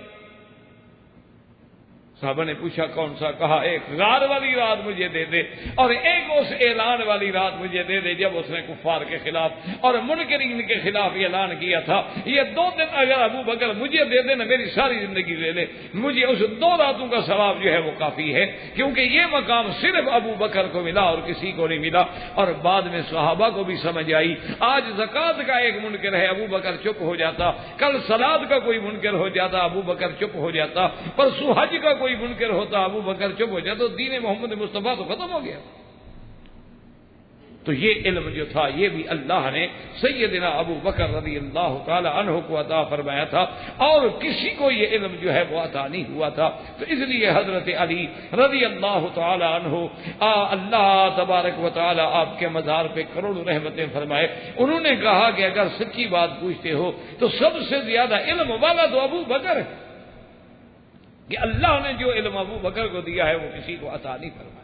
B: صحابہ نے پوچھا کون سا؟ کہا ایک غار والی رات مجھے دے دے اور ایک اس اعلان والی رات مجھے دے دے جب اس نے کفار کے خلاف اور منکرین کے خلاف اعلان کیا تھا۔ یہ دو دن اگر ابو بکر مجھے دے دے نا، میری ساری زندگی لے لے، مجھے اس دو راتوں کا ثواب جو ہے وہ کافی ہے، کیونکہ یہ مقام صرف ابو بکر کو ملا اور کسی کو نہیں ملا۔ اور بعد میں صحابہ کو بھی سمجھ آئی، آج زکوٰۃ کا ایک منکر ہے ابو بکر چپ ہو جاتا، کل صلات کا کوئی منکر ہو جاتا ابو بکر چپ ہو جاتا، پرسوں حج کا کوئی منکر ہوتا ابو بکر چپ ہو جاتا، تو دین محمد مصطفیٰ تو ختم ہو گیا۔ تو یہ علم جو تھا یہ بھی اللہ نے سیدنا ابو بکر رضی اللہ تعالی عنہ کو عطا فرمایا تھا، اور کسی کو یہ علم جو ہے وہ عطا نہیں ہوا تھا۔ تو اس لیے حضرت علی رضی اللہ تعالی عنہ اللہ تبارک و تعالی آپ کے مزار پہ کروڑوں رحمتیں فرمائے، انہوں نے کہا کہ اگر سچی بات پوچھتے ہو تو سب سے زیادہ علم والا تو ابو بکر ہے، کہ اللہ نے جو علم ابو بکر کو دیا ہے وہ کسی کو عطا نہیں فرمایا۔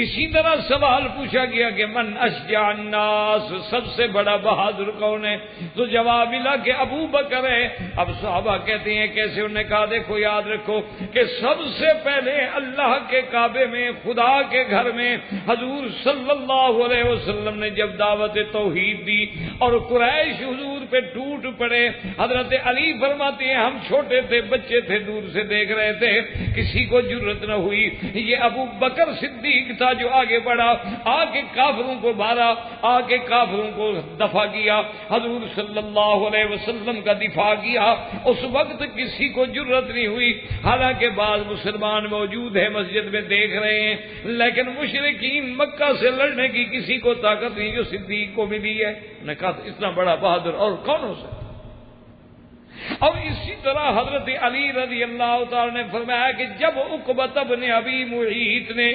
B: اسی طرح سوال پوچھا گیا کہ من اشجع الناس، سب سے بڑا بہادر کون ہے؟ تو جواب ملا کہ ابو بکر ہے۔ اب صحابہ کہتے ہیں کیسے؟ انہوں نے کہا دیکھو یاد رکھو کہ سب سے پہلے اللہ کے کعبے میں، خدا کے گھر میں حضور صلی اللہ علیہ وسلم نے جب دعوت توحید دی اور قریش حضور پہ ٹوٹ پڑے، حضرت علی فرماتے ہیں ہم چھوٹے تھے، بچے تھے، دور سے دیکھ رہے تھے، کسی کو جرت نہ ہوئی۔ یہ ابو بکر صدیق تھا جو آگے بڑھا، آ کے کافروں کو مارا، آ کے کافروں کو دفع کیا، حضور صلی اللہ علیہ وسلم کا دفاع کیا۔ اس وقت کسی کو جرت نہیں ہوئی، حالانکہ بعض مسلمان موجود ہیں مسجد میں دیکھ رہے ہیں، لیکن مشرکین مکہ سے لڑنے کی کسی کو طاقت نہیں جو صدیق کو ملی ہے۔ نے کہا اتنا بڑا بہادر اور کون ہو سکتا؟ اور اسی طرح حضرت علی رضی اللہ تعالی نے فرمایا کہ جب عقبہ بن ابی معیط نے،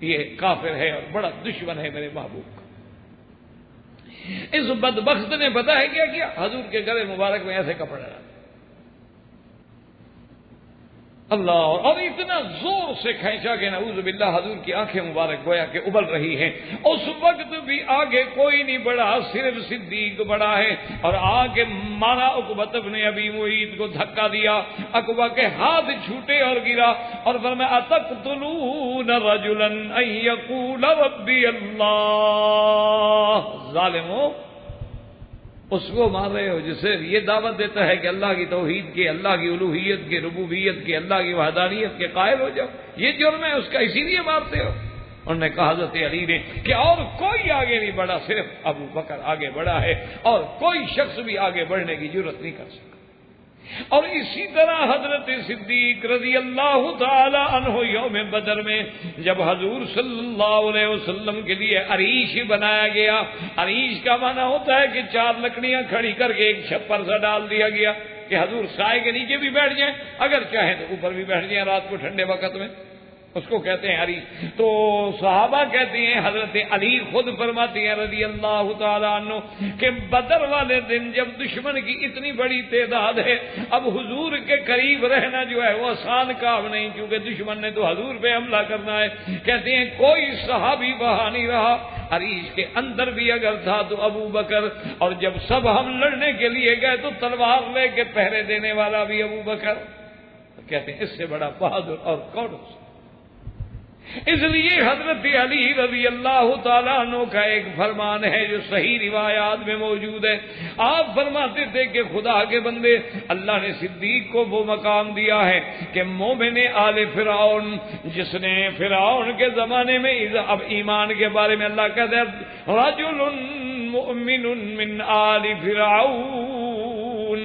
B: یہ کافر ہے اور بڑا دشمن ہے میرے محبوب کا، اس بدبخت نے پتہ ہے کیا کیا؟ حضور کے گلے مبارک میں ایسے کپڑے ڈالے، اللہ، اور اتنا زور سے کھینچا کہ نعوذ باللہ حضور کی آنکھیں مبارک گویا کہ ابل رہی ہیں۔ اس وقت بھی آگے کوئی نہیں بڑھا، صرف صدیق بڑھا ہے، اور آگے مارا عقبہ بن ابی معیط کو دھکا دیا، عقبہ کے ہاتھ چھوٹے اور گرا، اور فرمایا اتقتلون رجلا ان یقول ربی اللہ، ظالموں اس کو مار رہے ہو جسے یہ دعوت دیتا ہے کہ اللہ کی توحید کے، اللہ کی الوہیت کے، ربوبیت کے، اللہ کی وحدانیت کے قائل ہو جاؤ، یہ جرم ہے اس کا، اسی لیے مارتے ہو۔ انہوں نے کہا حضرت علی نے کہ اور کوئی آگے نہیں بڑھا، صرف ابو بکر آگے بڑھا ہے، اور کوئی شخص بھی آگے بڑھنے کی جرات نہیں کر سکتا۔ اور اسی طرح حضرت صدیق رضی اللہ تعالی عنہ یوم بدر میں جب حضور صلی اللہ علیہ وسلم کے لیے عریش بنایا گیا، عریش کا معنی ہوتا ہے کہ 4 لکڑیاں کھڑی کر کے ایک چھپر سا ڈال دیا گیا کہ حضور سائے کے نیچے بھی بیٹھ جائیں، اگر چاہیں تو اوپر بھی بیٹھ جائیں رات کو ٹھنڈے وقت میں، اس کو کہتے ہیں عریش۔ تو صحابہ کہتے ہیں، حضرت علی خود فرماتے ہیں رضی اللہ تعالیٰ عنہ کہ بدر والے دن جب دشمن کی اتنی بڑی تعداد ہے، اب حضور کے قریب رہنا جو ہے وہ آسان کام نہیں، کیونکہ دشمن نے تو حضور پہ حملہ کرنا ہے۔ کہتے ہیں کوئی صحابی وہاں نہیں رہا، عریش کے اندر بھی اگر تھا تو ابو بکر، اور جب سب ہم لڑنے کے لیے گئے تو تلوار لے کے پہرے دینے والا بھی ابو بکر۔ کہتے ہیں اس سے بڑا بہادر اور کون ہو سکتا؟ اس لیے حضرت علی رضی اللہ تعالیٰ عنہ کا ایک فرمان ہے جو صحیح روایات میں موجود ہے۔ آپ فرماتے تھے کہ خدا کے بندے، اللہ نے صدیق کو وہ مقام دیا ہے کہ مومن آل فرعون، جس نے فرعون کے زمانے میں، اب ایمان کے بارے میں اللہ کہتے ہیں رجل مؤمن من آل فرعون،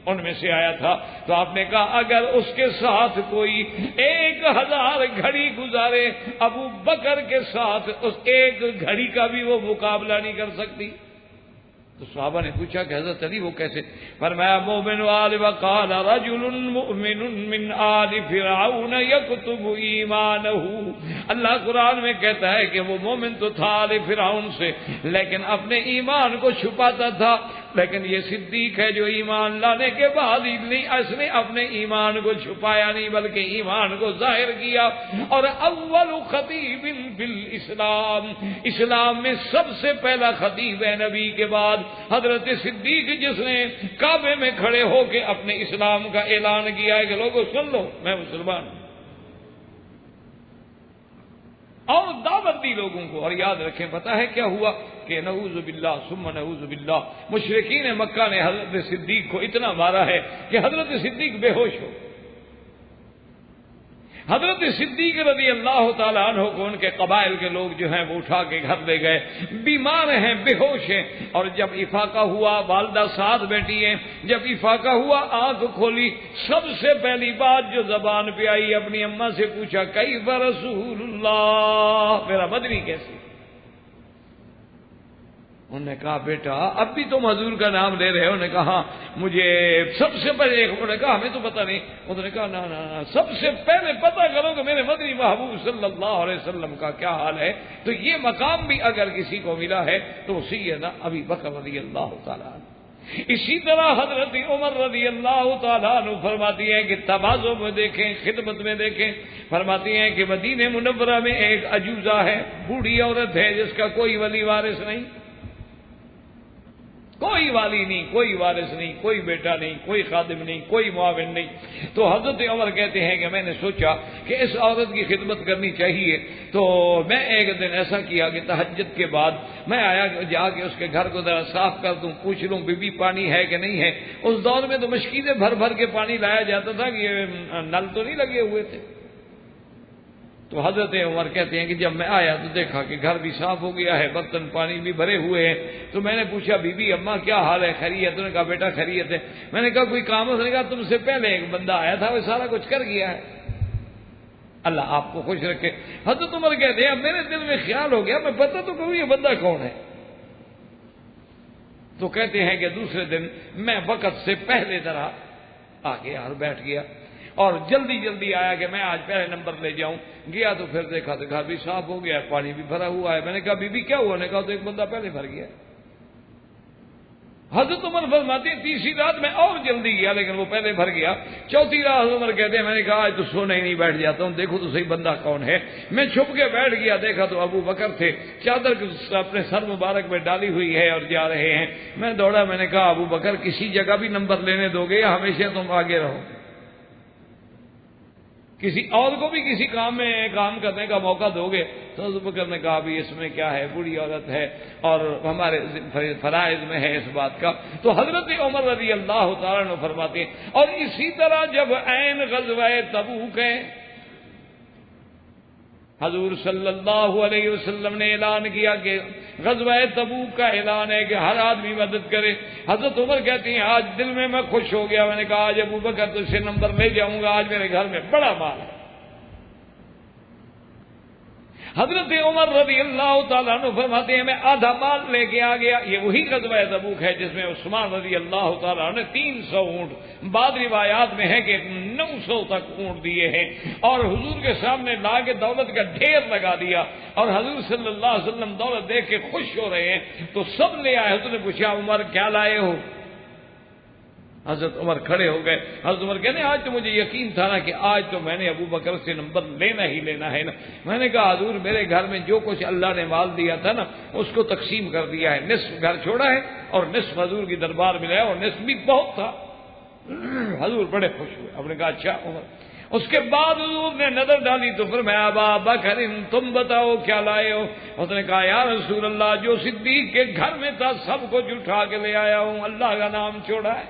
B: ان میں سے آیا تھا، تو آپ نے کہا اگر اس کے ساتھ کوئی 1000 گھڑی گزارے، ابو بکر کے ساتھ اس 1 گھڑی کا بھی وہ مقابلہ نہیں کر سکتی۔ تو صحابہ نے پوچھا کہ حضرت علی وہ کیسے؟ فرمایا مومن آل وقال رجل مؤمن من آل فرعون یکتب ایمانہ، اللہ قرآن میں کہتا ہے کہ وہ مومن تو تھا آل فرعون سے، لیکن اپنے ایمان کو چھپاتا تھا۔ لیکن یہ صدیق ہے جو ایمان لانے کے بعد ہی نہیں، اس نے اپنے ایمان کو چھپایا نہیں بلکہ ایمان کو ظاہر کیا۔ اور اول خطیب فی الاسلام، اسلام میں سب سے پہلا خطیب ہے نبی کے بعد حضرت صدیق، جس نے کعبے میں کھڑے ہو کے اپنے اسلام کا اعلان کیا ہے کہ لوگوں سن لو میں مسلمان ہوں، اور دعوت دی لوگوں کو۔ اور یاد رکھیں پتہ ہے کیا ہوا کہ نعوذ باللہ ثم نعوذ باللہ، مشرکین مکہ نے حضرت صدیق کو اتنا مارا ہے کہ حضرت صدیق بے ہوش ہو۔ حضرت صدیق رضی اللہ تعالیٰ عنہ کو ان کے قبائل کے لوگ جو ہیں وہ اٹھا کے گھر لے گئے، بیمار ہیں، بے ہوش ہیں، اور جب افاقہ ہوا، والدہ ساتھ بیٹھی ہیں، جب افاقہ ہوا آنکھ کھولی، سب سے پہلی بات جو زبان پہ آئی اپنی اماں سے پوچھا کیف رسول اللہ، میرا بدنی کیسی؟ انہوں نے کہا بیٹا اب بھی تم حضور کا نام لے رہے ہو؟ انہوں نے کہا مجھے سب سے پہلے، انہوں نے کہا ہمیں تو پتہ نہیں، انہوں نے کہا نا سب سے پہلے پتہ کرو کہ میرے مدنی محبوب صلی اللہ علیہ وسلم کا کیا حال ہے۔ تو یہ مقام بھی اگر کسی کو ملا ہے تو سیدنا ابی بکر رضی اللہ تعالیٰ عنہ۔ اسی طرح حضرت عمر رضی اللہ تعالیٰ عنہ فرماتی ہیں کہ تواضع میں دیکھیں، خدمت میں دیکھیں، فرماتی ہیں کہ مدینہ منورہ میں ایک عجوزہ ہے، بوڑھی عورت ہے جس کا کوئی ولی وارث نہیں، کوئی والی نہیں، کوئی وارث نہیں، کوئی بیٹا نہیں، کوئی خادم نہیں، کوئی معاون نہیں۔ تو حضرت عمر کہتے ہیں کہ میں نے سوچا کہ اس عورت کی خدمت کرنی چاہیے، تو میں ایک دن ایسا کیا کہ تہجد کے بعد میں آیا جا کے اس کے گھر کو ذرا صاف کر دوں، پوچھ لوں بی بی پانی ہے کہ نہیں ہے۔ اس دور میں تو مشکیزیں بھر بھر کے پانی لایا جاتا تھا، کہ نل تو نہیں لگے ہوئے تھے۔ تو حضرت عمر کہتے ہیں کہ جب میں آیا تو دیکھا کہ گھر بھی صاف ہو گیا ہے، برتن پانی بھی بھرے ہوئے ہیں۔ تو میں نے پوچھا بی بی اماں کیا حال ہے، خیریت؟ انہوں نے کہا بیٹا خیریت ہے۔ میں نے کہا کوئی کام؟ اس نے کہا تم سے پہلے ایک بندہ آیا تھا، وہ سارا کچھ کر گیا ہے، اللہ آپ کو خوش رکھے۔ حضرت عمر کہتے ہیں اب میرے دل میں خیال ہو گیا میں پتہ تو کروں یہ بندہ کون ہے۔ تو کہتے ہیں کہ دوسرے دن میں وقت سے پہلے ذرا آ گیا اور بیٹھ گیا، اور جلدی جلدی آیا کہ میں آج پہلے نمبر لے جاؤں۔ گیا تو پھر دیکھا تو گھر بھی صاف ہو گیا ہے، پانی بھی بھرا ہوا ہے۔ میں نے کہا بی بی کیا ہوا؟ نے کہا تو ایک بندہ پہلے بھر گیا۔ حضرت عمر فرماتے ہیں تیسری رات میں اور جلدی گیا لیکن وہ پہلے بھر گیا. چوتھی رات حضرت عمر کہتے ہیں میں نے کہا آج تو سونے ہی نہیں بیٹھ جاتا ہوں, دیکھو تو صحیح بندہ کون ہے. میں چھپ کے بیٹھ گیا, دیکھا تو ابو بکر تھے, چادر اپنے سر مبارک میں ڈالی ہوئی ہے اور جا رہے ہیں. میں دوڑا, میں نے کہا ابو بکر کسی جگہ بھی نمبر لینے دو گے یا ہمیشہ تم آگے رہو؟ کسی اور کو بھی کسی کام میں کام کرنے کا موقع دو گے؟ تو ابو بکر نے کہا بھی اس میں کیا ہے, بوڑھی عورت ہے اور ہمارے فرائض میں ہے اس بات کا. تو حضرت عمر رضی اللہ تعالیٰ عنہ فرماتے ہیں اور اسی طرح جب عین غزوہ تبوک ہے, حضور صلی اللہ علیہ وسلم نے اعلان کیا کہ غزوہ تبوک کا اعلان ہے کہ ہر آدمی مدد کرے. حضرت عمر کہتی ہیں آج دل میں خوش ہو گیا, میں نے کہا آج ابو بکر تو سے نمبر لے جاؤں گا, آج میرے گھر میں بڑا مال ہے. حضرت عمر رضی اللہ تعالیٰ عنہ فرماتے ہیں میں آدھا مال لے کے آ گیا. یہ وہی غزوہ تبوک ہے جس میں عثمان رضی اللہ تعالیٰ عنہ نے 300 اونٹ, بعض روایات میں ہے کہ 900 تک اونٹ دیے ہیں, اور حضور کے سامنے لا کے دولت کا ڈھیر لگا دیا. اور حضور صلی اللہ علیہ وسلم دولت دیکھ کے خوش ہو رہے ہیں تو سب لے آئے. حضور نے پوچھا عمر کیا لائے ہو؟ حضرت عمر کھڑے ہو گئے. حضرت عمر کہتے ہیں آج تو مجھے یقین تھا نا کہ آج تو میں نے ابو بکر سے نمبر لینا ہی لینا ہے نا. میں نے کہا حضور میرے گھر میں جو کچھ اللہ نے مال دیا تھا نا اس کو تقسیم کر دیا ہے, نصف گھر چھوڑا ہے اور نصف حضور کی دربار میں لایا, اور نصف بھی بہت تھا. حضور بڑے خوش ہوئے. آپ نے کہا اچھا عمر. اس کے بعد حضور نے نظر ڈالی تو فرمایا ابا بکر تم بتاؤ کیا لائے ہو؟ اس نے کہا یا رسول اللہ جو صدیق کے گھر میں تھا سب کچھ اٹھا کے لے آیا ہوں, اللہ کا نام چھوڑا ہے.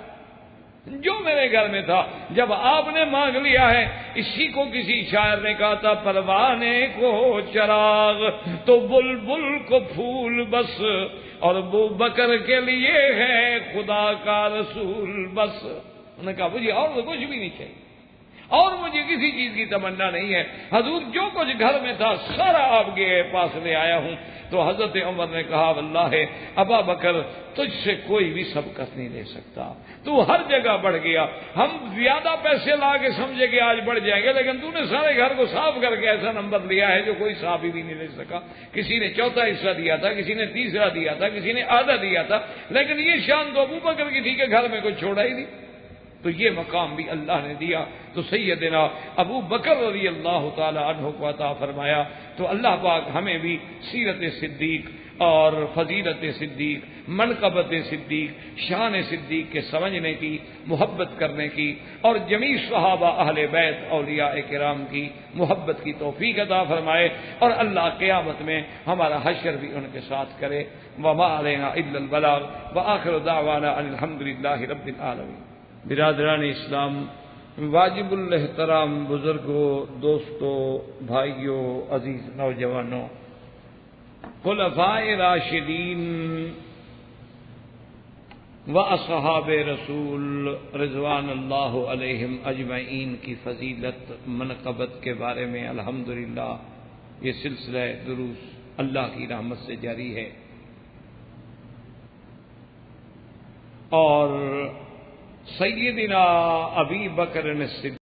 B: جو میرے گھر میں تھا جب آپ نے مانگ لیا ہے. اسی کو کسی شاعر نے کہا تھا پروانے کو چراغ تو بلبل کو پھول بس, اور ابو بکر کے لیے ہے خدا کا رسول بس. انہوں نے کہا مجھے اور تو کچھ بھی نہیں چاہیے, اور مجھے کسی چیز کی تمنا نہیں ہے. حضور جو کچھ گھر میں تھا سارا آپ کے پاس لے آیا ہوں. تو حضرت عمر نے کہا واللہ ابا بکر تجھ سے کوئی بھی سبقت نہیں لے سکتا, تو ہر جگہ بڑھ گیا. ہم زیادہ پیسے لا کے سمجھے کہ آج بڑھ جائیں گے, لیکن تو نے سارے گھر کو صاف کر کے ایسا نمبر لیا ہے جو کوئی صاحب بھی نہیں لے سکا. کسی نے چوتھا حصہ دیا تھا, کسی نے تیسرا دیا تھا, کسی نے آدھا دیا تھا, لیکن یہ شان تو ابو بکر کی تھی کہ گھر میں کوئی چھوڑا ہی نہیں. تو یہ مقام بھی اللہ نے دیا. تو سیدنا ابو بکر رضی اللہ تعالی عنہ کو عطا فرمایا. تو اللہ پاک ہمیں بھی سیرت صدیق اور فضیلت صدیق, منقبت صدیق, شان صدیق کے سمجھنے کی, محبت کرنے کی, اور جمیع صحابہ اہل بیت اولیاء کرام کی محبت کی توفیق عطا فرمائے, اور اللہ قیامت میں ہمارا حشر بھی ان کے ساتھ کرے. وما علینا الا البلاغ وآخر دعوانا ان الحمدللہ رب العالمین. برادران اسلام, واجب الاحترام بزرگوں, دوستوں, بھائیوں, عزیز نوجوانوں, خلفائے راشدین و اصحاب رسول رضوان اللہ علیہم اجمعین کی فضیلت منقبت کے بارے میں الحمدللہ یہ سلسلہ دروس اللہ کی رحمت سے جاری ہے. اور سیدنا ابی بکر صدیق